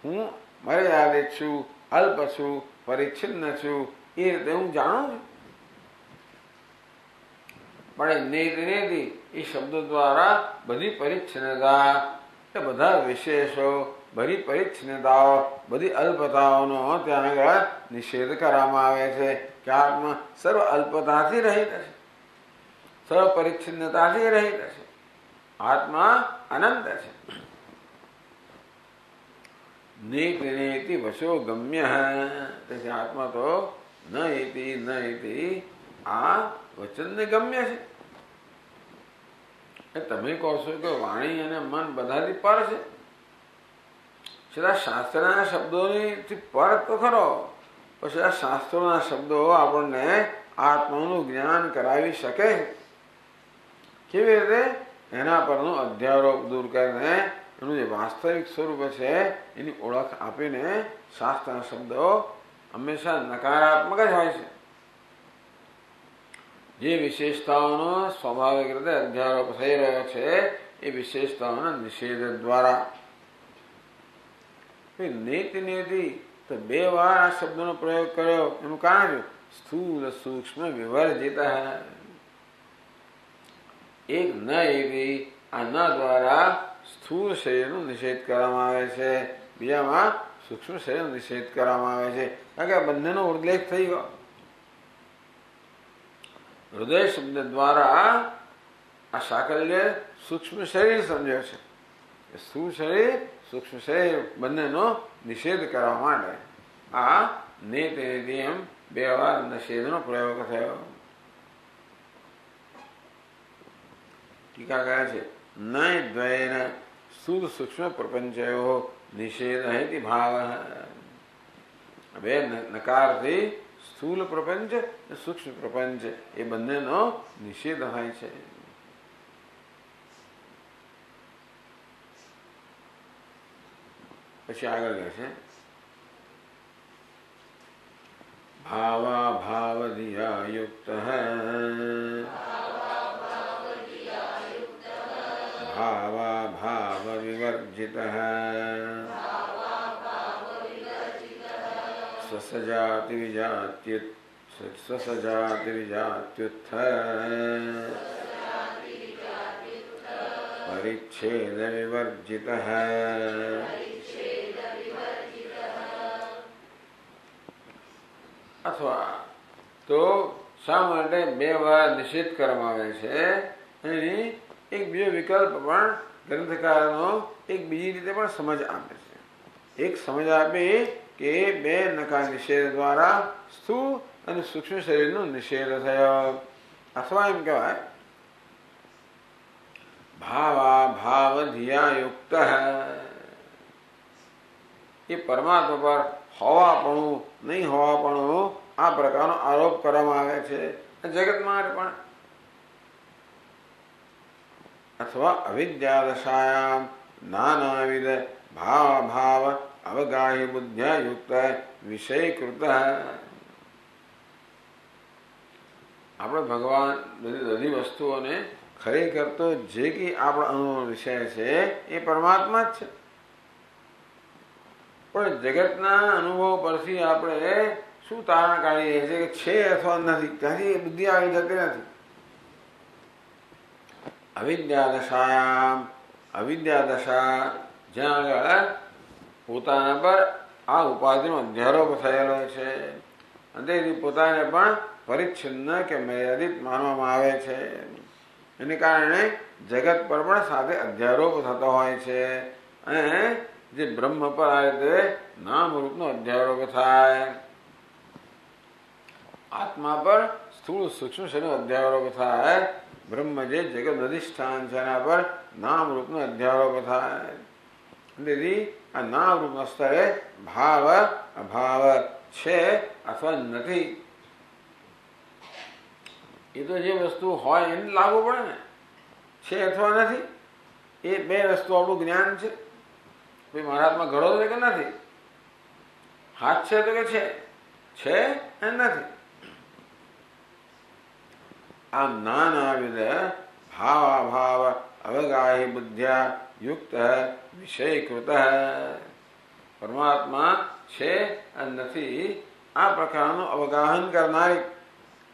હું મર્યાદિત છું, અલ્પ છું, પરિચ્છિન્ન છું, એ રીતે હું જાણું છું. પણ નેતિ એ શબ્દો દ્વારા બધી પરિચ્છન્નતા એ બધા વિશેષો, બધી પરિચ્છન્નતાઓ, બધી અલ્પતાઓનો ત્યાં આગળ નિષેધ કરવામાં આવે છે. કે આત્મા સર્વ અલ્પતાથી રહિત છે, સર્વ પરિચ્છિન્નતાથી રહિત છે. આત્મા અનંત છે. નેતિ વશો ગમ્ય. તેથી આત્મા તો ન ઇતિ આ વચનને ગમ્ય છે. તમે કહો છો કે વાણી અને મન બધાથી પર છે, છતાં શાસ્ત્રના શબ્દોની પર તો ખરો, પછી આ શાસ્ત્રોના શબ્દો આપણને આત્માનું જ્ઞાન કરાવી શકે. કેવી રીતે? એના પરનું અધ્યારોપ દૂર કરીને એનું જે વાસ્તવિક સ્વરૂપ છે એની ઓળખ આપીને શાસ્ત્રના શબ્દો હંમેશા નકારાત્મક જ હોય છે. જે વિશેષતાઓનો સ્વાભાવિક રીતે અધ્યારોપ થઈ રહ્યો છે એ વિશેષતાઓના નિષેધ દ્વારા. નેતિ તો 2 વાર આ શબ્દનો પ્રયોગ કર્યો. એનું કારણ છે સ્થૂલ સૂક્ષ્મ વિવર્જિત. એક ન એવી આ ન દ્વારા સ્થૂળ શરીરનો નિષેધ કરવામાં આવે છે, બીજામાં સૂક્ષ્મ શરીરનો નિષેધ કરવામાં આવે છે. કારણ કે આ બંનેનો ઉલ્લેખ થઈ ગયો. હૃદય શબ્દ દ્વારા આ સાકલ્ય સૂક્ષ્મ શરીર સમજ્યો છે. સ્થૂળ શરીર, સૂક્ષ્મ શરીર બંનેનો નિષેધ કરવા માટે આ નેતિ એમ 2 વાર નિષેધનો પ્રયોગ થયો. ટીકા કહે છે નય દ્વયેન સ્થૂળ સૂક્ષ્મ પ્રપંચયો નિષેધ ભાવ. 2 નકારથી સ્થૂલ પ્રપંચ અને સૂક્ષ્મ પ્રપંચ એ બંનેનો નિષેધ થાય છે. પછી આગળ કહે છે ભાવાભાવધિયા યુક્ત ભાવાભાવ વિવર્જિત સ્વસજાતિ વિજાત્યુત્થ પરિચ્છેદ વિવર્જિત. અથવા તો શા માટે 2 વાર નિષેધ કરવામાં આવે છે? એની એક બીજો વિકલ્પ પણ ગ્રંથકારનો એક બીજી રીતે પણ સમજ આપે છે. એક સમજ આપી કે 2 નકાર નિષેધ દ્વારા સ્થૂળ અને સૂક્ષ્મ શરીરનો નિષેધ થયો. અથવા એમ કહેવાય ભાવાભાવધિયા યુક્ત. એ પરમાત્મા પર હોવાપણું નહીં હોવાપણું આ પ્રકારનો આરોપ કરવામાં આવે છે જગતમાં પણ. અથવા અવિદ્યાદશાયામ નાનાવિધ ભાવાભાવ અવગાહ્ય બુદ્ધ્યા યુક્ત વિષયકૃત. આપણે ભગવાન બધી વસ્તુઓને ખરેખર તો જે કંઈ આપણો અનુભવ વિષય છે એ પરમાત્મા જ છે, પણ જગતના અનુભવ પરથી આપણે શું તારણ કાઢીએ છીએ કે છે અથવા નથી, ત્યાંથી બુદ્ધિ આવી જતી નથી. અવિદ્યા દશા જ્યાં આગળ પોતાના પર આ ઉપાધિનો અધ્યારોપ થયેલો છે અને તેથી પોતાને પણ પરિચ્છિન્ન કે મર્યાદિત માનવામાં આવે છે. એને કારણે જગત પર પણ સાથે અધ્યારોપ થતો હોય છે અને જે બ્રહ્મ પર આ રીતે નામરૂપનો અધ્યારોપ થાય, આત્મા પર સ્થૂળ સૂક્ષ્મ શરીરનો અધ્યારોપ થાય, બ્રહ્મ જે જગત અધિષ્ઠાન છે એના પર નામરૂપનો અધ્યારોપ થાય. તેથી આ નામરૂપના સ્તરે ભાવ અભાવ છે અથવા નથી એ તો જે વસ્તુ હોય એને લાગુ પડે ને, છે અથવા નથી એ બે વસ્તુ આપણું જ્ઞાન છે. ભાઈ મારા હાથમાં ઘડો છે કે નથી, હાથ છે તો કે છે અને નથી. આમ નાનાવિધ ભાવાભાવ અવગાહી બુદ્ધ્યા યુક્ત વિષયકૃત પરમાત્મા છે અને નથી આ પ્રકારનું અવગાહન કરનારી,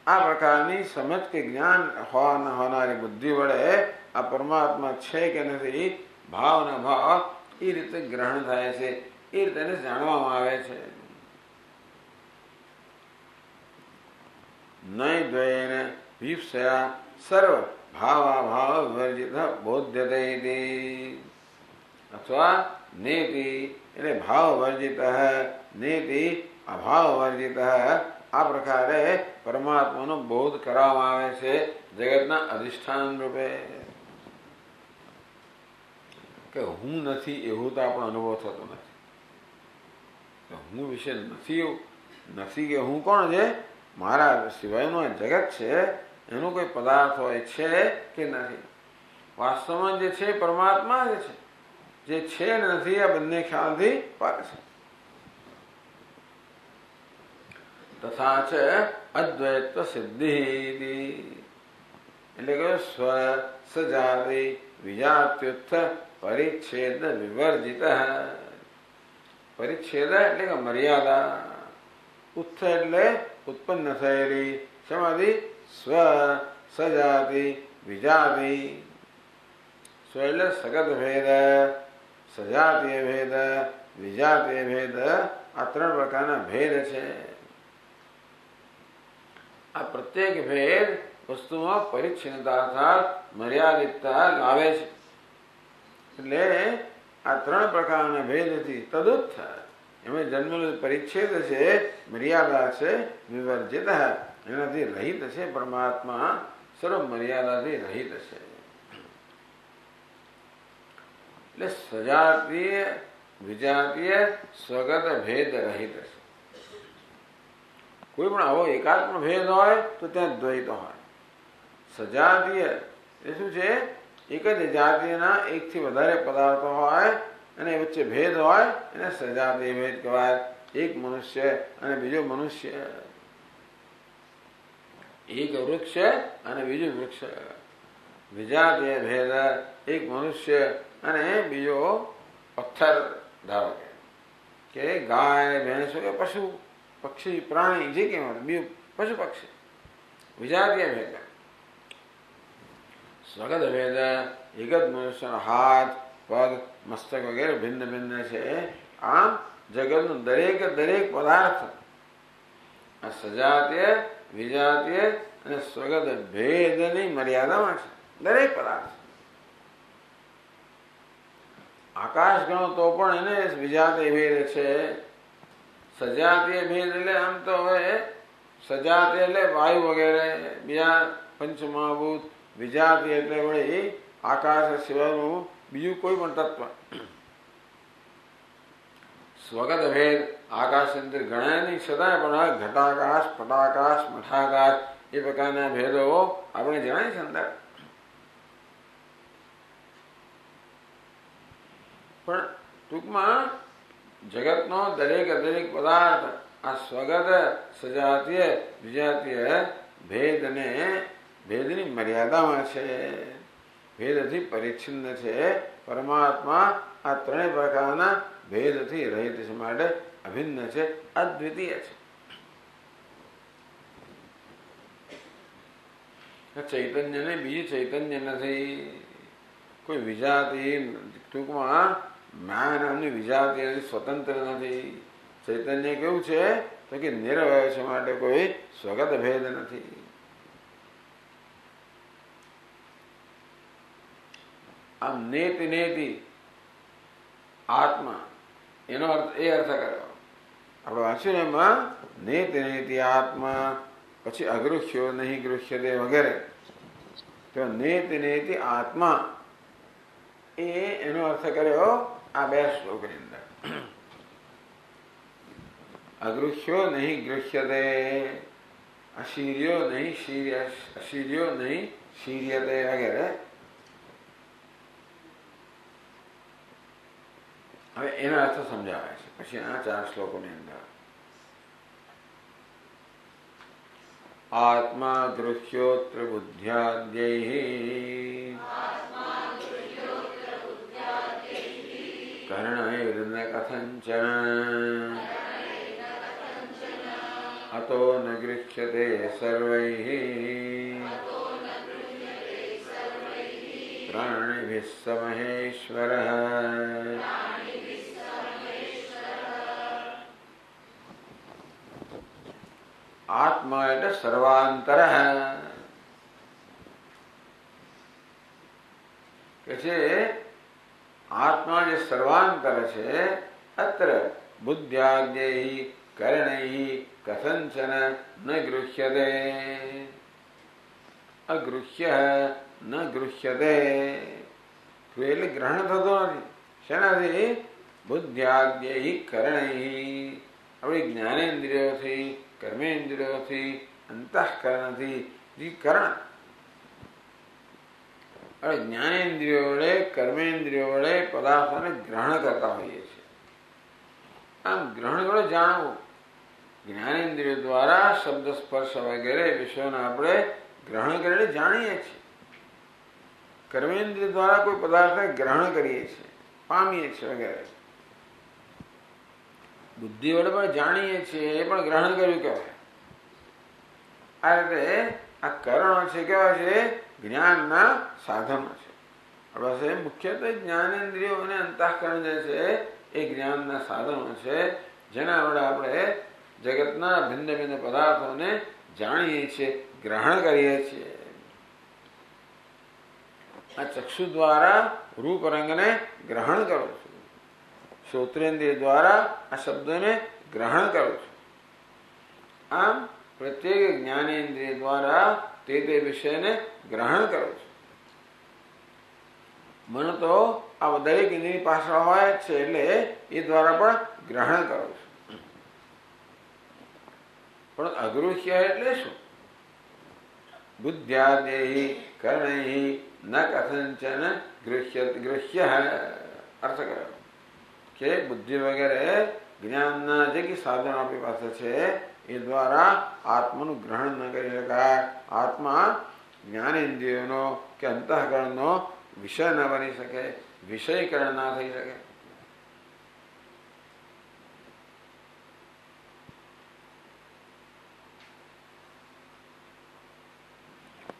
આ પ્રકારની સમજ કે જ્ઞાન હોનારી બુદ્ધિ વડે આ પરમાત્મા છે કે નથી ભાવના ભાવ એ રીતે ગ્રહણ થાય છે, એ રીતે એને જાણવામાં આવે છે. નૈદ્વયેન વિપ્સયા સર્વ ભાવાભાવ વર્જિત બોધ્યતે અથવા નેતિ એટલે ભાવ વર્જિત નેતિ અભાવ વર્જિત આ પ્રકારે પરમાત્માનો બોધ કરવામાં આવે છે જગતના અધિષ્ઠાન રૂપે. કે હું નથી એવું તો આપણો અનુભવ થતો નથી. હું વિશે નથી એવું નથી કે હું કોણ છે, મારા સિવાયનું આ જગત છે એનો કોઈ પદાર્થ હોય છે કે નથી. વાસ્તવમાં જે છે પરમાત્મા જ છે, જે છે ને નથી આ બંને ખ્યાલથી પર છે. તથા છે અદ્વૈત સિદ્ધિ એટલે કે સ્વ સજાતિ વિજાત્યુત્થ પરિચ્છેદ વિવર્જિત. પરિચ્છેદ એટલે કે મર્યાદા, ઉત્થ એટલે ઉત્પન્ન થયેલી, સમાધિ સ્વ સજાતિ વિજાતિ. સ્વ એટલે સગત ભેદ, સજાતીય ભેદ, વિજાતીય ભેદ, આ ત્રણ પ્રકારના ભેદ છે. આ પ્રત્યેક ભેદ વસ્તુમાં પરિચ્છિન્નતા અર્થાત મર્યાદિતતા લાવે છે. એટલે આ ત્રણ પ્રકારના ભેદથી તદુત્થ એમાં જન્મેલો પરિચ્છેદ છે, મર્યાદા છે, વિવર્જિત એનાથી રહિત છે. પરમાત્મા સર્વ મર્યાદાથી રહિત છે. એટલે સજાતીય વિજાતીય સ્વગત ભેદ રહિત છે. કોઈ પણ આવો એકાદ પણ ભેદ હોય તો ત્યાં દ્વૈત હોય. સજાતીય એ શું છે, એક જ જાતિના એકથી વધારે પદાર્થો હોય અને વચ્ચે ભેદ હોય એને સજાતીય ભેદ કહેવાય. એક મનુષ્ય અને બીજો મનુષ્ય, એક વૃક્ષ અને બીજું વૃક્ષ. વિજાતીય ભેદ એક મનુષ્ય અને બીજો પથ્થર ધારો કે ગાય ભેંસ કે પશુ પક્ષી પ્રાણી જે કહેવાય બીજું પશુ પક્ષી. વિજાતીય ભેદ. સ્વગત ભેદ એક જ મનુષ્યનો હાથ પગ મસ્તક વગેરે ભિન્ન ભિન્ન છે. આમ જગતનો દરેક પદાર્થ આ સજાતીય વિજાતીય અને સ્વગત ભેદની મર્યાદામાં છે. દરેક પદાર્થ આકાશ ગણો તો પણ એને વિજાતીય ભેદ છે. સજાતીય ભેદ એટલે આમ તો હવે સજાતીય એટલે વાયુ વગેરે બીજા પંચમહાભૂત. વિજાતીય એટલે વળી આકાશ સિવાયનું બીજું કોઈ પણ તત્વ. સ્વગત ભેદ આકાશ અંદર ગણાય નહીં છતાંય પણ ઘટાકાશ પટાકાશ મઠાકાશ એ પ્રકારના ભેદો આપણે જણાય છે અંદર. પણ ટૂંકમાં જગતનો દરેક પદાર્થ આ સ્વગત સજાતીય વિજાતીય ભેદને ભેદની મર્યાદામાં છે, ભેદથી પરિચ્છિન્ન છે. પરમાત્મા આ ત્રણેય પ્રકારના ભેદથી રહિત છે, માટે અભિન્ન છે, અદ્વિતીય છે. ચૈતન્યને બીજું ચૈતન્ય નથી, કોઈ વિજાતિ, ટૂંકમાં માયા નામની વિજાતિ સ્વતંત્ર નથી. ચૈતન્ય કેવું છે તો કે નિરવય છે, માટે કોઈ સ્વગત ભેદ નથી. આમ નેતિ નેતિ આત્મા, એનો અર્થ એ અર્થ કર્યો આપણે વાંચ્યું ને એમાં, નેતિ નેતિ આત્મા, પછી અગૃહ્યો નહીં ગૃહ્યતે વગેરે. તો નેતિ નેતિ આત્મા એનો અર્થ કર્યો આ બે શ્લોકની અંદર. અગૃહ્યો નહીં ગૃહ્યતે, અશીર્યો નહીં અશીર્યો નહીં શીર્યતે વગેરે. હવે એના અર્થ સમજાવે છે પછી આ 4 શ્લોકોની અંદર. આત્મા ગૃહ્યોત્ર બુદ્ધ્યાદ્યૈ કર્ણૈર્ન કથંચન અતો ન ગૃહ્યતે સર્વૈઃ પ્રાણિભિઃ સ મહેશ્વરઃ. આત્મા એટલે સર્વાંતર કે છે. આત્મા જે સર્વાંતર છે, અત્ર બુદ્ધ્યાદ્યૈ કર્ણૈઃ કથંચન ન ગૃહ્યતે. અગૃહ્ય ન ગૃહ્યતે એટલે ગ્રહણ થતો નથી. શેનાથી? બુદ્ધ્યાદ્યૈ કર્ણૈઃ, આપણી જ્ઞાનેન્દ્રિયોથી, કર્મેન્દ્રિયોથી, અંતઃકરણથી. કર્ણ હવે જ્ઞાનેન્દ્રિયો વડે, કર્મેન્દ્રિયો વડે પદાર્થોને ગ્રહણ કરતા હોઈએ છીએ. આમ ગ્રહણ વડે જાણવું. જ્ઞાનેન્દ્રિયો દ્વારા શબ્દ સ્પર્શ વગેરે વિષયોને આપણે ગ્રહણ કરીને જાણીએ છીએ. કર્મેન્દ્રિય દ્વારા કોઈ પદાર્થને ગ્રહણ કરીએ છીએ, પામીએ છીએ વગેરે. બુદ્ધિ વડે પણ જાણીએ છીએ, એ પણ ગ્રહણ કર્યું કહેવાય. આ રીતે આ કરણો છે કેવા છે? જ્ઞાનના સાધનો છે. આપણા મુખ્યત્વે જ્ઞાનેન્દ્રિયો અને અંતઃકરણ જે છે એ જ્ઞાનના સાધનો છે, જેના વડે આપણે જગતના ભિન્ન ભિન્ન પદાર્થોને જાણીએ છીએ, ગ્રહણ કરીએ છીએ. આ ચક્ષુ દ્વારા રૂપ રંગને ગ્રહણ કરું છું, શ્રોત્રેન્દ્રિય દ્વારા આ શબ્દોને ગ્રહણ કરું છું. આમ પ્રત્યેક જ્ઞાનેન્દ્રિય દ્વારા તે વિષયને ગ્રહણ કરું છું. મન તો આ દરેક ઇન્દ્રિય પાછળ હોય છે, એટલે એ દ્વારા પણ ગ્રહણ કરું છું. પણ અગૃહ્ય એટલે શું? બુદ્ધ્યાદ્યૈ કર્ણૈઃ ન કથંચન ગૃહ્ય અર્થ કર્યો કે બુદ્ધિ વગેરે જ્ઞાનના જે કે સાધનો આપણી પાસે છે એ દ્વારા આત્માનું ગ્રહણ ન કરી શકાય. આત્મા જ્ઞાનેન્દ્રિયોનો કે અંતઃકરણનો વિષય ન બની શકે, વિષયકરણ ના થઈ શકે.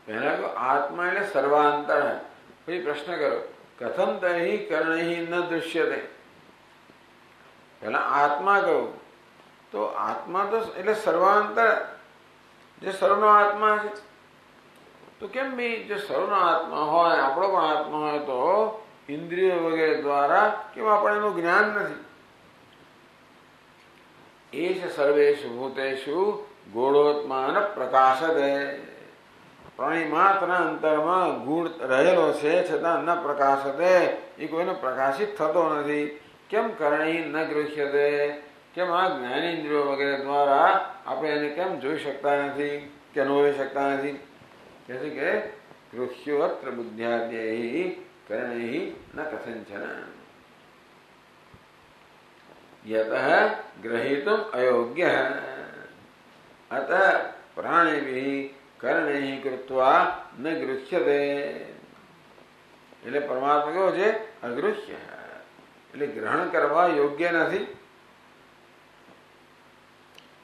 પહેલા તો આત્મા એટલે સર્વાંતર. પછી પ્રશ્ન કર્યો કથમ તૈ કર્ણૈ ન દૃશ્યતે. પહેલા આત્મા કહ્યું તો આત્મા તો એટલે સર્વાંતર, જે સર્વનો આત્મા છે. તો કેમ ભાઈ જે સર્વનો આત્મા હોય, આપણો પણ આત્મા હોય, તો ઇન્દ્રિયો વગેરે દ્વારા કેમ આપણે એનું જ્ઞાન નથી? એ છે સર્વેષુ ભૂતેષુ ગોળોત્માન પ્રકાશતે. પ્રાણી માત્ર અંતરમાં ગુણ રહેલો છે, છતાં ન પ્રકાશતે, એ કોઈને પ્રકાશિત થતો નથી. કેમ કર્ણૈ ન ગૃહ્યતે? કેમ આ જ્ઞાનેન્દ્રિયો વગેરે દ્વારા આપણે એને કેમ જોઈ શકતા નથી કે અનુભવી શકતા નથી? કહે છે કે ગૃહ્યો અત્ર બુદ્ધ્યાદ્યૈ કર્ણૈ ન કથંચન યતઃ ગ્રહીતુમ અયોગ્ય અતઃ પ્રાણિભિઃ કરણૈ કૃત્વા ન ગૃહ્યતે. એટલે પરમાત્મા કેવો છે? અગૃહ્ય. એટલે ગ્રહણ કરવા યોગ્ય નથી.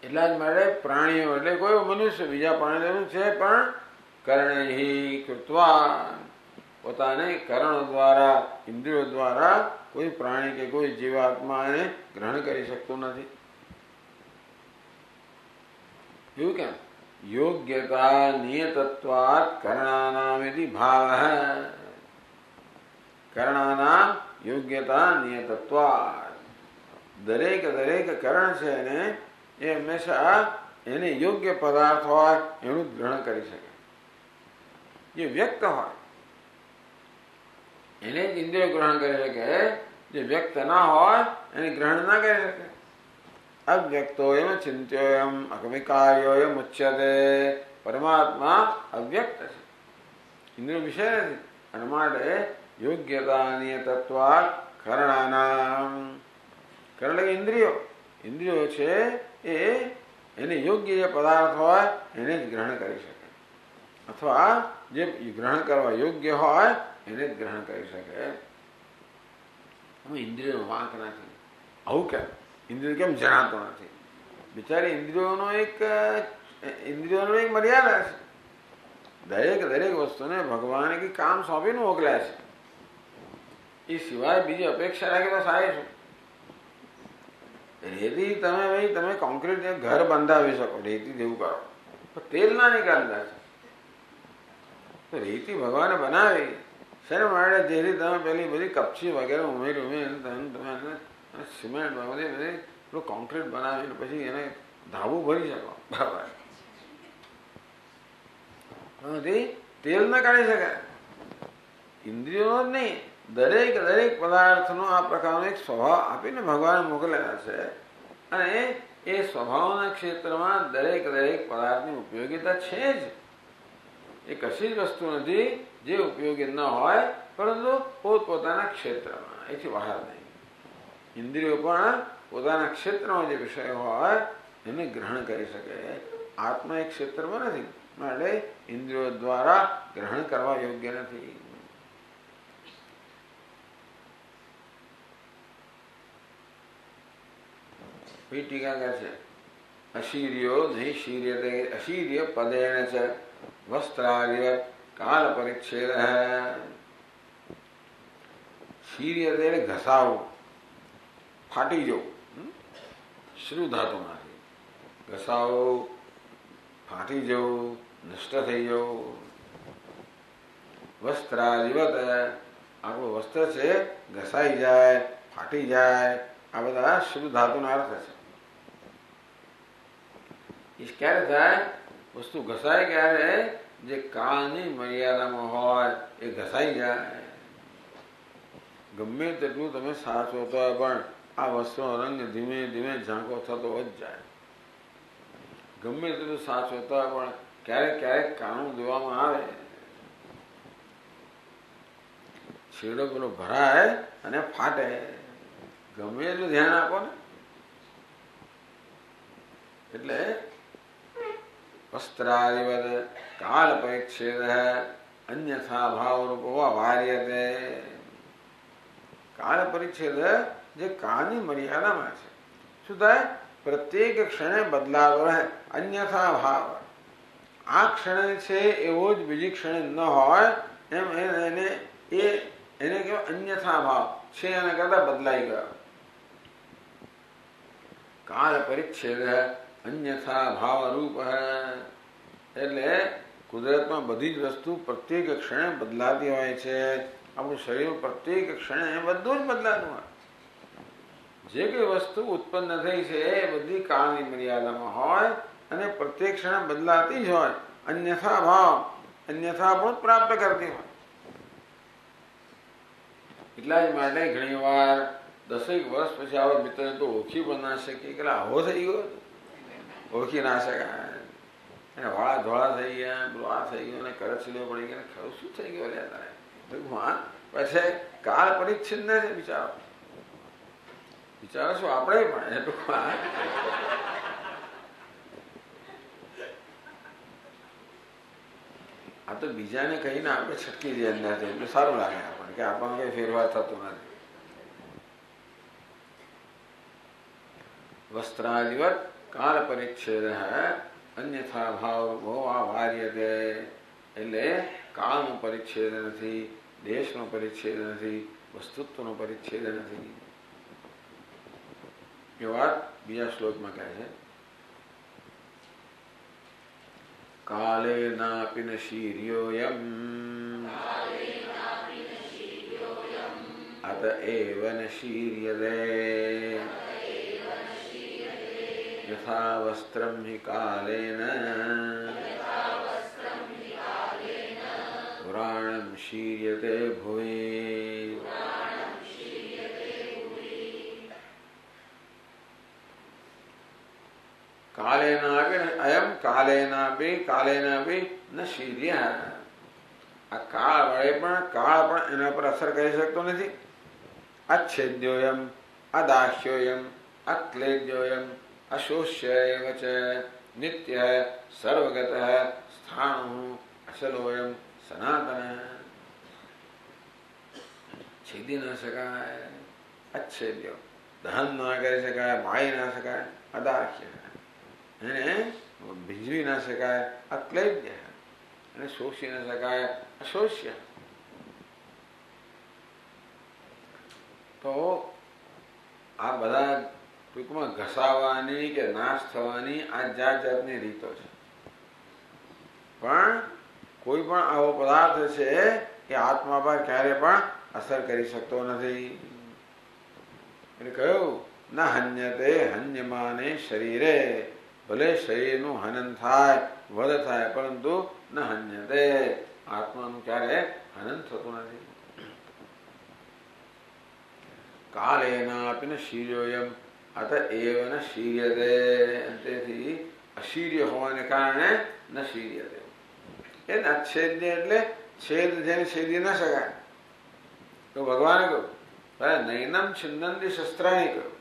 એટલા જ માટે પ્રાણીઓ એટલે કોઈ મનુષ્ય બીજા પ્રાણીઓ છે પણ કરણૈ કૃત્વા પોતાને કર્ણ દ્વારા ઇન્દ્રિયો દ્વારા કોઈ પ્રાણી કે કોઈ જીવાત્મા એને ગ્રહણ કરી શકતું નથી. એવું કેમ? યોગ્યતા નિયતત્વાત કર્ણાનામિતિ ભાવ. કર્ણાનામ યોગ્યતા નિયતત્વાત. દરેક કર્ણ છે એને એ હંમેશા એને યોગ્ય પદાર્થ હોય એનું ગ્રહણ કરી શકે. જે વ્યક્ત હોય એને જ ઇન્દ્રિયો ગ્રહણ કરી શકે. જે વ્યક્ત ના હોય એને ગ્રહણ ના કરી શકે. અવ્યક્તો એમ ચિંત્યો એમ અકમિકાર્યો એમ ઉચ્યતે. પરમાત્મા અવ્યક્ત છે, ઇન્દ્રિયો વિષય નથી. અને માટે યોગ્યતા નિયતત્વાત કર્ણાનામ. કર્ણ એટલે ઇન્દ્રિયો છે એને યોગ્ય જે પદાર્થ હોય એને જ ગ્રહણ કરી શકે, અથવા જે ગ્રહણ કરવા યોગ્ય હોય એને જ ગ્રહણ કરી શકે. ઇન્દ્રિયો વાંક નથી. આવું કેમ? ઇન્દ્રિયો કેમ જણાતો નથી? બિચારી ઇન્દ્રિયોનો એક મર્યાદા છે. દરેક વસ્તુને ભગવાને કઈ કામ સોંપીને મોકલ્યા છે. એ સિવાય બીજી અપેક્ષા રાખે તો સારી શું? રેતી તમે કોન્ક્રીટ ઘર બંધાવી શકો, રેતી જેવું કરો, પણ તેલ ના નીકળતા છે. તો રેતી ભગવાને બનાવી શેના માટે? જેથી તમે પેલી બધી કપચી વગેરે ઉમેરી તમે સિમેન્ટ બધી કોન્ક્રીટ બનાવીને પછી એને ધાબુ ભરી શકો. બરાબર, તેલ ના કાઢી શકાય. ઇન્દ્રિયો જ નહીં, દરેક પદાર્થનો આ પ્રકારનો એક સ્વભાવ આપીને ભગવાને મોકલેલા છે. અને એ સ્વભાવના ક્ષેત્રમાં દરેક પદાર્થની ઉપયોગીતા છે જ. એ કશી જ વસ્તુ નથી જે ઉપયોગી ન હોય, પરંતુ પોતપોતાના ક્ષેત્રમાં, એથી બહાર નહીં. ઇન્દ્રિયો પણ પોતાના ક્ષેત્રમાં જે વિષય હોય એને ગ્રહણ કરી શકે. આત્મા એક ક્ષેત્રમાં નથી, માટે ઇન્દ્રિયો દ્વારા ગ્રહણ કરવા યોગ્ય નથી. ટીકાકાર છે અશીર્યો નહીં શીર્યતે અશીર્ય પદેન છે વસ્ત્રાર્ય કાલ પરિચ્છેદ. શીર્યતે એટલે ઘસાવું, ફાટી જવું. શ્રુ ધાતુમાંથી ઘસાવું, ફાટી જવું, નષ્ટ થઈ જવું. વસ્ત્રારિવત આપણું વસ્ત્ર છે ઘસાઈ જાય, ફાટી જાય. આ બધા શ્રુ ધાતુના અર્થ છે. એ ક્યારે થાય? વસ્તુ ઘસાય ક્યારે? જે કાળની મર્યાદામાં હોય એ ઘસાઈ જાય. ગમે તેટલું તમે સાચવો તો પણ આ વસ્તુનો રંગ ધીમે ધીમે ઝાંકો થતો જ જાય. ગમે તેટલું સાચવો તો પણ ક્યારેક કાણું દેવામાં આવે, છેડો પેલો ભરાય અને ફાટે. ગમે એટલું ધ્યાન આપો ને. એટલે વસ્ત્રારિવત કાલ પરિચ્છેદ અન્યથા ભાવ રૂપ વાર્યતે. કાળ પરિચ્છેદ જે કાળની મર્યાદામાં છે. શું થાય? પ્રત્યેક ક્ષણે બદલાતો રહે. અન્યથા ભાવ, આ ક્ષણે છે એવો જ બીજી ક્ષણે ન હોય એમ એને કહેવાય અન્યથા ભાવ છે, એના કરતા બદલાઈ ગયો. કાળ પરિચ્છેદ અન્યથા ભાવ રૂપ. એટલે કુદરતમાં બધી જ વસ્તુ પ્રત્યેક ક્ષણે બદલાતી હોય છે. આપણું શરીર પ્રત્યેક ક્ષણે બધું જ બદલાતું હોય. જે કઈ વસ્તુ ઉત્પન્ન થઈ છે એ બધી કાળની મર્યાદામાં હોય અને પ્રત્યેક ક્ષણે બદલાતી જ હોય. અન્યથા ભાવ, અન્યથા પણ પ્રાપ્ત કરતી હોય. એટલા જ માટે ઘણી વાર 10 વર્ષ પછી આવા મિત્રને તો ઓળખી પણ ના શકીએ કે આવો થઈ ગયો, ઓળખી ના શકાય. એને વાળા ધોળા થઈ ગયા, પેલું આ થઈ ગયું, અને કરચલીઓ પડી ગયા, ખરું શું થઈ ગયું લે તારે? પછી કાળ પરિચ્છિન્ન છે બિચારો શું આપણે પણ એટલું આ તો બીજાને કહીને આપણે છટકી જઈએ અંદરથી એટલે સારું લાગે આપણને કે આપણને કઈ ફેરફાર થતો નથી. વસ્ત્રાદિવત કાળ પરિચ્છેદ અન્યથા ભાવ વાર્યતે એટલે કાળનો પરિચ્છેદ નથી, દેશનો પરિચ્છેદ નથી, વસ્તુત્વનો પરિચ્છેદ નથી. એ વાત બીજા શ્લોકમાં કહે છે. કાલે નાપી ન શીર્યોયમ અતએવ ન શીર્યતે યથા વસ્ત્રમ હિ કાલેન પુરાણમ શીર્યતે ભુવિ. કાલેનાપી ન શીર્ય. આ કાળ વડે પણ કાળ પણ એના પર અસર કરી શકતો નથી. અચ્છેદ્યોયમ અદાહ્યોયમ અક્લેદ્યોયમ અશોષ્ય એવ ચ નિત્ય સર્વગત સ્થાણુ અચલોયમ સનાતન. છેદી ના શકાય, અચ્છેદ્યો દહન ના કરી શકાય, મારી ના શકાય. અદાહ્ય એને ભીંજવી ના શકાય, અક્લેદ્ય એને શોષી ના શકાય, અશોષ્ય. તો આ બધા ટૂંકમાં ઘસાવાની કે નાશ થવાની આ જાત જાતની રીતો છે. પણ કોઈ પણ આવો પદાર્થ છે એ આત્મા પર ક્યારે પણ અસર કરી શકતો નથી. એટલે કહ્યું ન હન્યતે હન્યમાને શરીરે. ભલે શરીરનું હનન થાય, વધ થાય, પરંતુ ન હન્યતે આત્માનું ક્યારે હનન થતું નથી. કાલેનાપી ન શીર્યોયમ અતએવ ન શીર્યતે. તેથી અશીર્ય હોવાને કારણે ન શીર્યતે. એને અચ્છેદ્ય એટલે છેદ જેને છેદી ન શકાય. તો ભગવાને કહ્યું નૈનમ છિન્નંદી શસ્ત્રાણી કહ્યું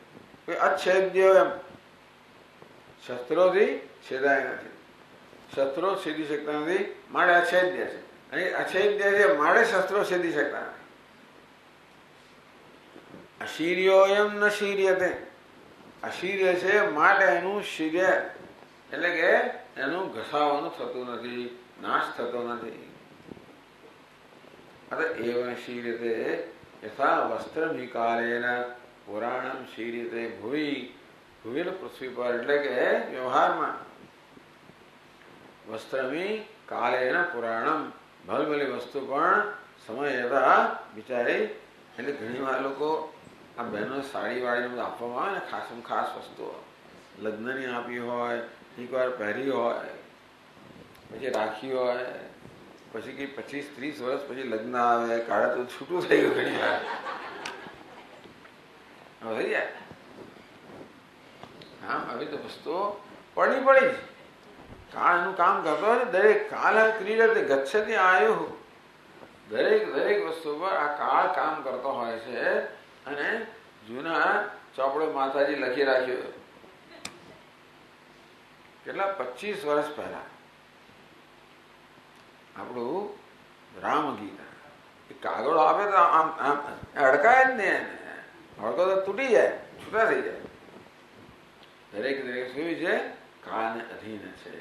કે અચ્છેદ્ય એમ શસ્ત્રોથી છેદાય નથી. શસ્ત્રો છેદી શકતા નથી માટે અછેદ્ય છે. અને અછેદ્ય છે માટે શસ્ત્રો છેદી શકતા નથી. અશીર્યોયમ ન શીર્યતે. અશીર્ય છે માટે એનું શીર્ય એટલે કે એનું ઘસાવાનું થતું નથી, નાશ થતો નથી. એવ ન શીર્યતે યથા વસ્ત્રમ હિ કાલેન પુરાણમ શીર્યતે ભુવિ. ભુવિ પૃથ્વી પર એટલે કે વ્યવહારમાં વસ્ત્રમી કાલેન પુરાણમ ભલભલી વસ્તુ પણ સમય યથા બિચારી. એટલે ઘણી વાર લોકો આ બહેનો સાડી વાળીને બધું આપવામાં આવે ને, ખાસમાં ખાસ વસ્તુઓ લગ્નની આપી હોય, એકવાર પહેરી હોય, પછી રાખી હોય, પછી કંઈ 25-30 વર્ષ પછી લગ્ન આવે, કાળે તો છૂટું થઈ ગયું ઘણી વાર થઈ જાય. હા, આવી તો વસ્તુઓ પડી જ કાળ એનું કામ કરતો હોય. દરેક કાળ ક્રીડતે ગચ્છતિ આયુ. દરેક વસ્તુ પર આ કાળ કામ કરતો હોય છે. અને જૂના ચોપડો માતાજી લખી રાખ્યો કેટલા 25 વર્ષ પહેલા આપણું રામગીતા એ કાગળો આપે તો આમ અડકાય જ ને, હડકો તો તૂટી જાય, છૂટા થઈ જાય. દરેક શું છે કાળને અધીન છે.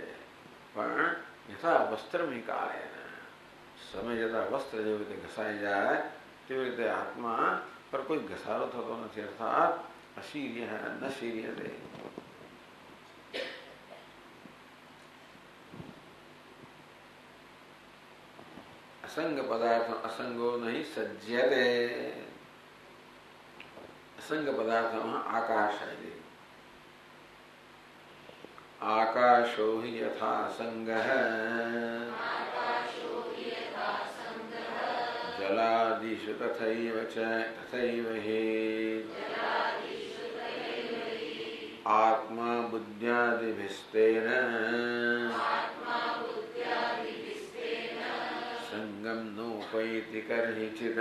પણ યથા વસ્ત્રમી કાળે સમય જતા વસ્ત્ર જેવી રીતે ઘસાઈ જાય તેવી રીતે આત્મા પર કોઈ ઘસારો થતો નથી. અર્થાત અશીર્ય ન શીર્યતે. અસંગ પદાર્થ અસંગો નહીં સજ્યતે. અસંગ પદાર્થમાં આકાશ આવી. આકાશો હિ યથા સંગઃ જલાદિષુ તથૈવ હિ આત્મા બુદ્ધ્યાદિભિસ્તેન સંગમ નોપૈતિ કર્હિચિત.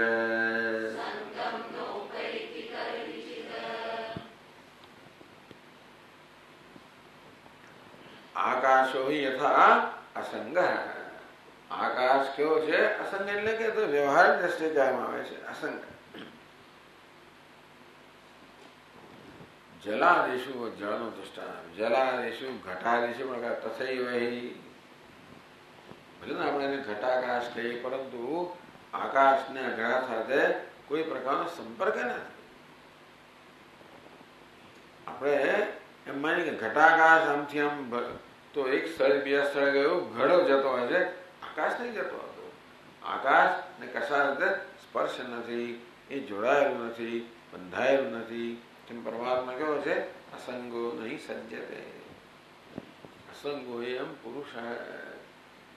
આકાશો હિ યથા અસંગ આકાશ કેવો છે? અસંગ એટલે કે તો વ્યવહારિક દ્રષ્ટિએ કહેવામાં આવે છે અસંગ. જલાદેશુ જળનો દૃષ્ટાંત, જલાદેશુ ઘટાદેશુ તથૈવ હિ. ભલે ને આપણે એને ઘટાકાશ કહીએ, પરંતુ આકાશને ઘડા સાથે કોઈ પ્રકારનો સંપર્ક નથી. આપણે એમ માની કે ઘટાકાશ આમથી આમ તો એક સ્થળે બીજા સ્થળે ગયો ઘડો જતો હોય છે, આકાશ નહીં જતો હતો. આકાશ ને કશા રીતે સ્પર્શ નથી, એ જોડાયેલું નથી, બંધાયેલું નથી. તેમ પરમાત્મા કેવો છે? અસંગો નહીં સજ્જતે. અસંગો એમ પુરુષ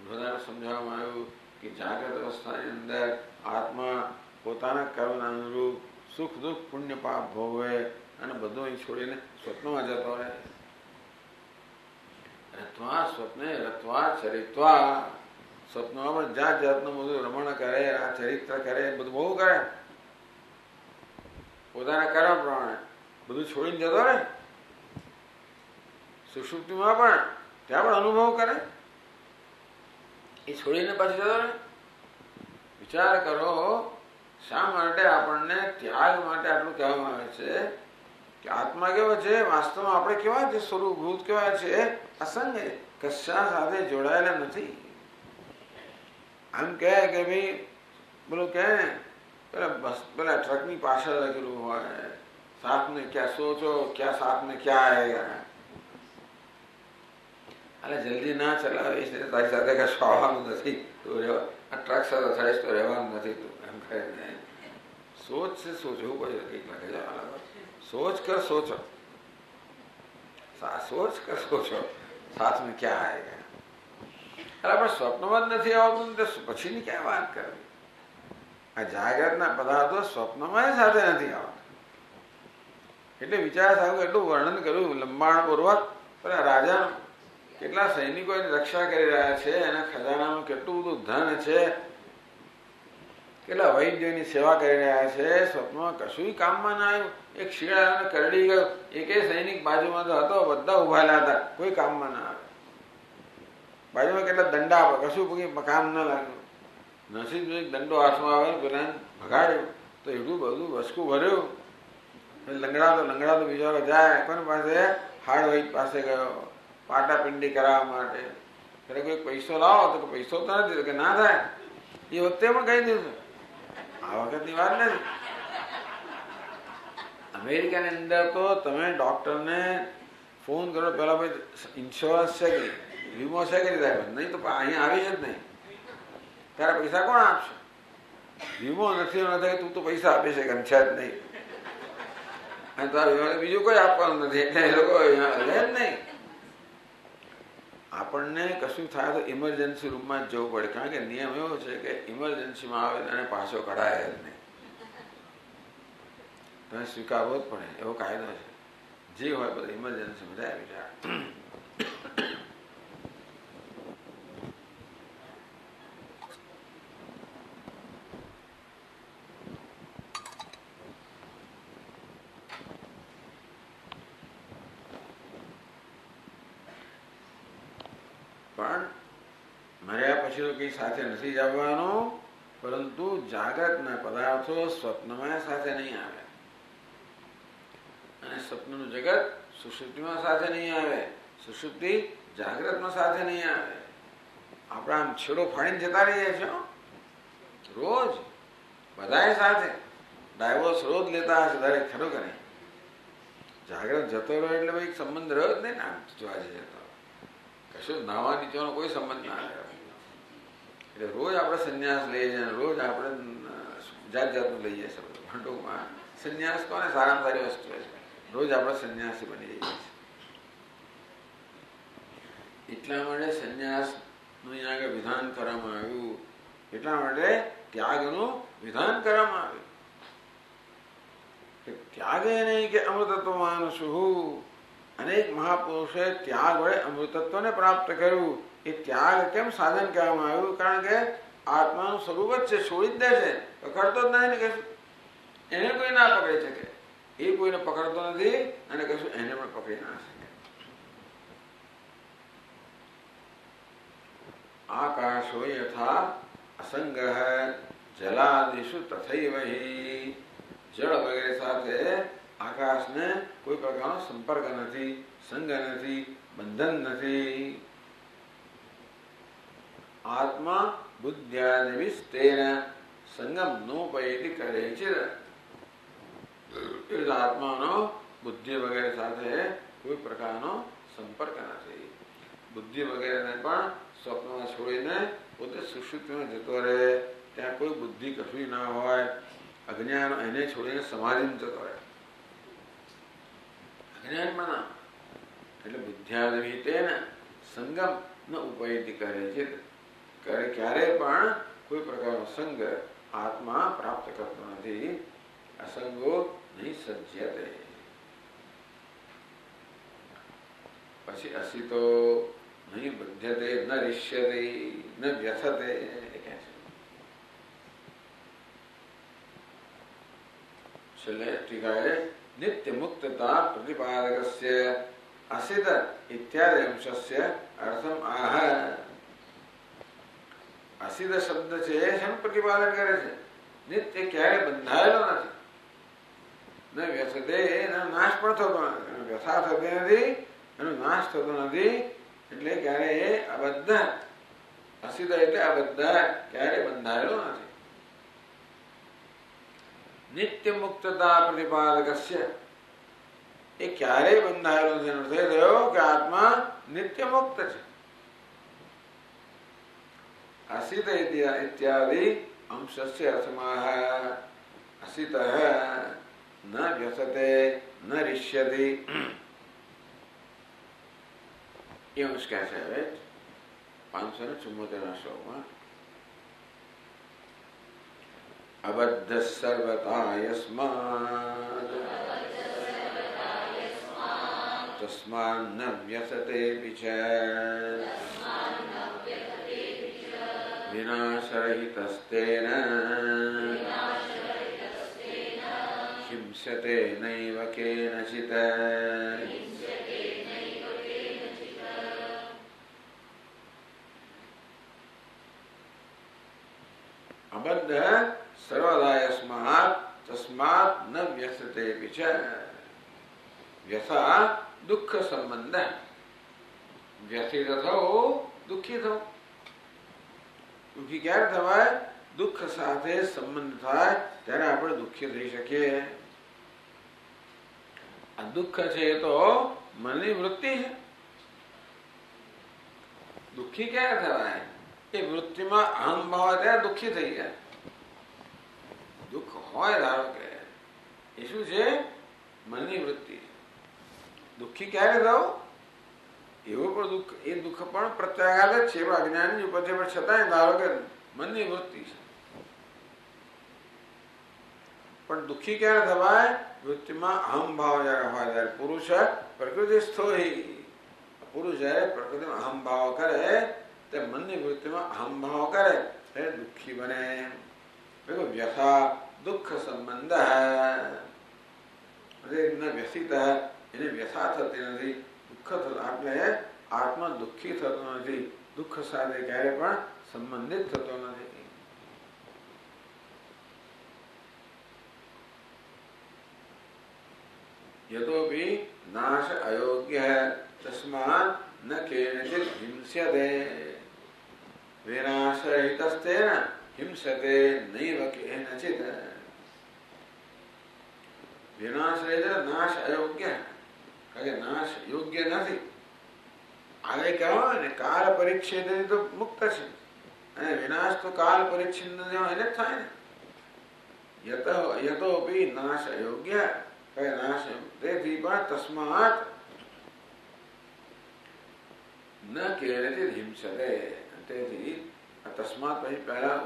બધાને સમજાવવામાં આવ્યું કે જાગ્રત અવસ્થાની અંદર આત્મા પોતાના કર્મના અનુરૂપ સુખ દુઃખ પુણ્ય પાપ ભોગવે અને બધું અહીં છોડીને સ્વપ્નમાં જતો રહે. રત્વા સ્વપ્ને રત્વા ચરિત્વા. સ્વપ્નમાં પણ જાત જાતનું બધું રમણ કરે, આ ચરિત્ર કરે, બધું બહુ કરે. પોતાના કર્મ પ્રમાણે બધું છોડીને જતો રહે. સુષુપ્તિમાં પણ ત્યાં પણ અનુભવ કરે, એ છોડીને પાછી જતો રહે. વિચાર કરો, શા માટે આપણને ત્યાગ માટે આટલું કહેવામાં આવે છે કે આત્મા કેવો છે? વાસ્તવમાં આપણે કેવા છે? સ્વરૂપભૂત કેવા છે? અસંગ, કશા સાથે જોડાયેલા નથી. આમ કહે કે ભાઈ બોલો કે પેલા ટ્રકની પાછળ લખેલું હોય, સાથ ને ક્યાં સોચો, ક્યાં સાથ ને ક્યાં આયેગા. અરે જલ્દી ના ચલાવીશ ને તારી સાથે કશું આવવાનું નથી, તું રહેવા આ ટ્રક સાથે થઈશ તો રહેવાનું નથી તું, એમ કહે. સોચ છે સોચ, એવું કોઈ કંઈક લખે છે. સોચ કર સોચો, સોચ કર સોચો, સાથ में क्या आएगा. અરે પણ સ્વપ્નમાં જ નથી આવતું તો પછીની ક્યાં વાત કરવી? આ જાગ્રતના પદાર્થો સ્વપ્નમાં સાથે નથી આવતા. એટલે વિચાર સારું એટલું વર્ણન કર્યું લંબાણપૂર્વક. પેલા રાજા કેટલા સૈનિકોની રક્ષા કરી રહ્યા છે, એના ખજાનામાં કેટલું બધું ધન છે, કેટલા વૈદ્યોની સેવા કરી રહ્યા છે. સ્વપ્નમાં કશું કામમાં ના આવ્યું. એક શિયાળાને કરડી ગયો, એકે સૈનિક બાજુમાં તો હતો, બધા ઉભાયેલા હતા, કોઈ કામમાં ના આવે. બાજુમાં કેટલા દંડા આપે, કશું કામ ના લાગ્યું. નસીબ એક દંડો હાથમાં આવે, પેલા ભગાડ્યો તો એટલું બધું વસકું ભર્યું. લંગડાતો બીજો જાય કોની પાસે? હાર્ડ વૈદ પાસે ગયો પાટાપિંડી કરાવવા માટે. ત્યારે કોઈ પૈસો લાવો તો પૈસો તો નથી, કે ના થાય. એ વખતે પણ કહી દીધું, આ વખતની વાત નથી. અમેરિકાની અંદર તો તમે ડોક્ટરને ફોન કરો પેલા ભાઈ ઇન્સ્યોરન્સ છે કે વીમો છે કે નહીં, તો અહીંયા આવી જ નહીં. ત્યારે પૈસા કોણ આપશે? વીમો નથી થાય, તું તો પૈસા આપી શકે છે જ નહીં, અને તારા બીજું કોઈ આપવાનું નથી, એટલે એ લોકો લે જ નહીં. આપણને કશું થાય તો ઇમરજન્સી રૂમમાં જ જવું પડે, કારણ કે નિયમ એવો છે કે ઇમરજન્સીમાં આવે અને પાછો કઢાય જ નહીં. તમે સ્વીકારવો જ પડે, એવો કાયદો છે. જે હોય બધું ઇમરજન્સીમાં જાય વિચાર. પણ મર્યા પછી તો કઈ સાથે નથી જવાનું, પરંતુ જાગ્રતના પદાર્થો સ્વપ્નમાં સાથે નહીં આવે, અને સ્વપ્નનું જગત સુષુપ્તિમાં સાથે નહીં આવે, સુષુપ્તિ જાગ્રતમાં સાથે નહીં આવે. આપણે આમ છેડો ફાડીને જતા રહીએ છીએ રોજ, બધાએ સાથે. ડાયવોર્સ રોજ લેતા હશે દરેક, ખરું કરે. જાગ્રત જતો રહ્યો એટલે ભાઈ સંબંધ રહ્યો જ નહીં ને. આમ જોવા જઈએ તો કશું નાવા નીચેનો કોઈ સંબંધ ના રહ્યો. એટલે રોજ આપણે સંન્યાસ લઈએ છીએ, રોજ આપણે જાત જાતનું લઈએ છીએ. ટૂંકમાં સંન્યાસ કોને સારામાં સારી વસ્તુ છે. રોજ આપણે સંન્યાસી બની જઈએ છીએ. એટલા માટે સંન્યાસનું અહીંયા આગળ વિધાન કરવામાં આવ્યું. એટલા માટે ત્યાગનું વિધાન કરવામાં આવ્યું. ત્યાગે નહીં કે અમૃતત્વમાન શું. અનેક મહાપુરુષે ત્યાગ વડે અમૃતત્વને પ્રાપ્ત કર્યું. એ ત્યાગ કેમ સાધન કહેવામાં આવ્યું? કારણ કે આત્માનું સ્વરૂપ જ છે, છોડી જ દે છે, પકડતો જ નહીં ને કશું. એને કોઈ ના પકડી શકે, એ કોઈને પકડતો નથી, અને કશું એને પણ પકડી ના શકે. આકાશ आकाशो यथा असंगः जलादिषु तथैव हि जल वगैरह સાથે આકાશને કોઈ પ્રકારનો સંપર્ક નથી, સંગ નથી, બંધન નથી. આત્મા બુદ્ધ્યાદિવિસ્તેન સંગમ નોપયતિ કરે છે. આત્માનો બુદ્ધિ વગેરે સાથે કોઈ પ્રકારનો સંપર્ક નથી. બુદ્ધિ વગેરેને પણ સ્વપ્નમાં છોડીને પોતે સુષુપ્તિમાં જતો રહે, ત્યાં કોઈ બુદ્ધિ કશું ના હોય. અજ્ઞાન એને છોડીને સમાધિમાં જતો રહે, અજ્ઞાનમાં ના. એટલે બુદ્ધ્યાદિવિતેન સંગમ ન ઉપયતિ કરે છે. ક્યારે પણ કોઈ પ્રકારનો સંગ આત્મા પ્રાપ્ત કરતો નથી. અસંગો નહીં સજ્યતે. પછી અસિતો નહીં બધ્યતે, ન રિષ્યતે, ન વ્યથતે. છેલ્લે ટીકાએ નિત્ય મુક્તતા પ્રતિપાદકસ્ય અસિત ઇત્યાદિ અંશસ્ય અર્થમ આહ. અસિત શબ્દ છે શેનું પ્રતિપાદન કરે છે? નિત્ય ક્યારે બંધાયેલો નથી. ન વ્યથતે, એનો નાશ પણ થતો નથી. વ્યથા થતી નથી, એનો નાશ થતો નથી. એટલે ક્યારે એ અબદ્ધ, અસિત એટલે અબદ્ધ, ક્યારે બંધાયેલો નથી. નિત્ય મુક્તતા પ્રતિપાદકસ્ય, એ ક્યારેય બંધાયેલો નથી. એનો અર્થ થયો કે આત્મા નિત્ય મુક્ત છે. અસિત ઇત્યાદિ અંશસ્ય અર્થમાહ. અસિતઃ ન વ્યથતે ન રિષ્યતિ. એ અંશ કહે છે હવે 574 શ્લોકમાં. અબદ્ધ સર્વતા યસ્માદ તસ્માન્ ન વ્યથતે પિચ વિનાશરહિતસ્તેન હિંસ્યતે નૈવ કેનચિત. અબદ્ધ સર્વદા યસ્માત તસ્માત ન વ્યથતે પિચ. વ્યથા દુઃખ સંબંધ. વ્યથિત થવું, દુઃખી થવું. દુઃખી ક્યારે થવાય? દુઃખ સાથે સંબંધ થાય ત્યારે આપણે દુઃખી થઈ શકીએ. આ દુઃખ છે એ તો મનની વૃત્તિ છે. દુઃખી ક્યારે થવાય? એ વૃત્તિમાં અહમ ભાવ ત્યારે દુઃખી થઈ જાય. દુઃખ હોય ધારો કે એ શું છે? મનની વૃત્તિ. દુઃખી ક્યારે થવું? એવું પણ દુઃખ, એ દુઃખ પણ પ્રત્યાઘાત જ છે, અજ્ઞાનની ઉપર છે, પણ છતાંય ધારો કે મનની વૃત્તિ છે. પણ દુઃખી ક્યારે થવાય? વૃત્તિમાં અહમ ભાવ જયારે હોય ત્યારે. પુરુષ પ્રકૃતિસ્થો હિ. પુરુષ જયારે પ્રકૃતિમાં અહમ ભાવ કરે, તે મનની વૃત્તિમાં અહમ ભાવ કરે, ત્યારે દુઃખી બને. વ્યથા દુઃખ સંબંધ. વ્યથિત, એને વ્યથા થતી નથી, દુઃખ થતું. આપણે આત્મા દુઃખી થતો નથી, દુઃખ સાથે ક્યારે પણ સંબંધિત થતો નથી. યતોપી નાશ અયોગ્ય તસ્માત ન કેનચિત હિંસ્યતે. વિનાશરહિતસ્તેન હિંસતે નૈવ કેનચિત. વિનાશરહિત નાશ અયોગ્ય, કારણ કે નાશ યોગ્ય નથી. આગળ કહેવાય ને કાળ પરિચ્છેદ તો મુક્ત છે, અને વિનાશ તો કાળ પરિચ્છિન્ન એને જ થાય ને. યતોપી નાશ અયોગ્ય, નાશ. તેથી પણ તસ્માત ન કેનચિત હિંસતે. તેથી તસ્માત પછી પહેલા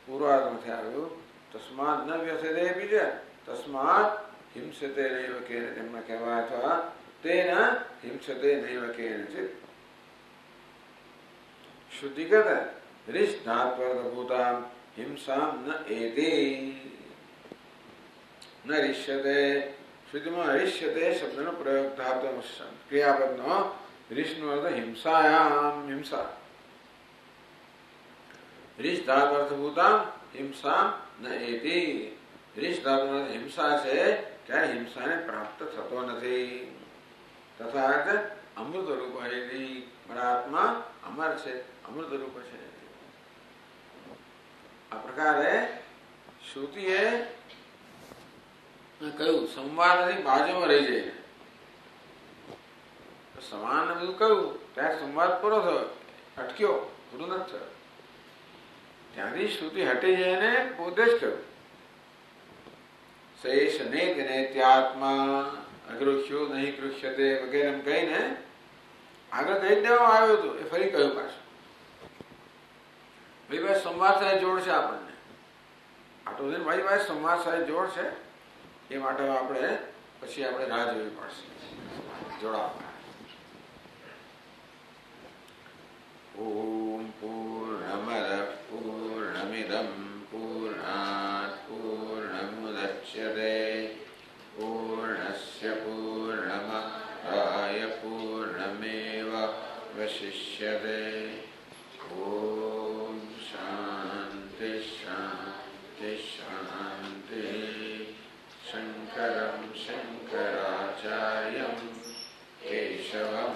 પૂર્વાર્ધમાંથી આવ્યું તસ્માત ન વ્યથતે બીજા. તસ્માત હિંસતે નૈવ કેનચિત. એમના કહેવાય અથવા તેન હિંસતે નૈવ કેનચિત. શુદ્ધિગત રિષ ધાત્વર્ગભૂતા હિંસામ ન એતિ. ન રિષ્યતે. શુદ્ધિમાં રિષ્યતે શબ્દનો પ્રયોગ ધાતુ ક્રિયાપદનો. રિષનો અર્થ હિંસાયામ, હિંસા. રીસ ધાતુર્થભૂતા હિંસા ન એતિ. રીસ ધાતુનો હિંસા છે ત્યારે હિંસાને પ્રાપ્ત થતો નથી. તથા અમૃત રૂપ એથી પણ આત્મા અમર છે, અમૃત રૂપ છે. આ પ્રકારે શ્રુતિએ કહ્યું સંવાદ નથી, બાજુમાં રહી જાય. સમાન બધું કહ્યું ત્યારે સંવાદ પૂરો થયો, અટક્યો, પૂરું નથી થયો. ત્યાંથી શ્રુતિ હટી જઈને પોતે જ કહ્યું શેષ નેત્યાત્મા અગૃહ્યો નહીં કૃષ્યતે વગેરે એમ કહીને આગળ કહી દેવામાં આવ્યું હતું. એ ફરી કહ્યું પાછું ભાઈ સંવાદ સાથે જોડશે આપણને. આટલું દિન ભાઈ સંવાદ સાથે જોડશે એ માટે આપણે પછી આપણે રાહ જોવી પડશે જોડાવા. ઓમ પૂર્ણમદ પૂર્ણમિદમ પૂર્ણાત પૂર્ણમુદચ્યતે પૂર્ણસ્ય પૂર્ણમાદાય પૂર્ણમેવાવશિષ્યતે. ઓમ શાંતિ શાંતિ શાંતિ. શંકરમ શંકરાચાર્યમ કેશવમ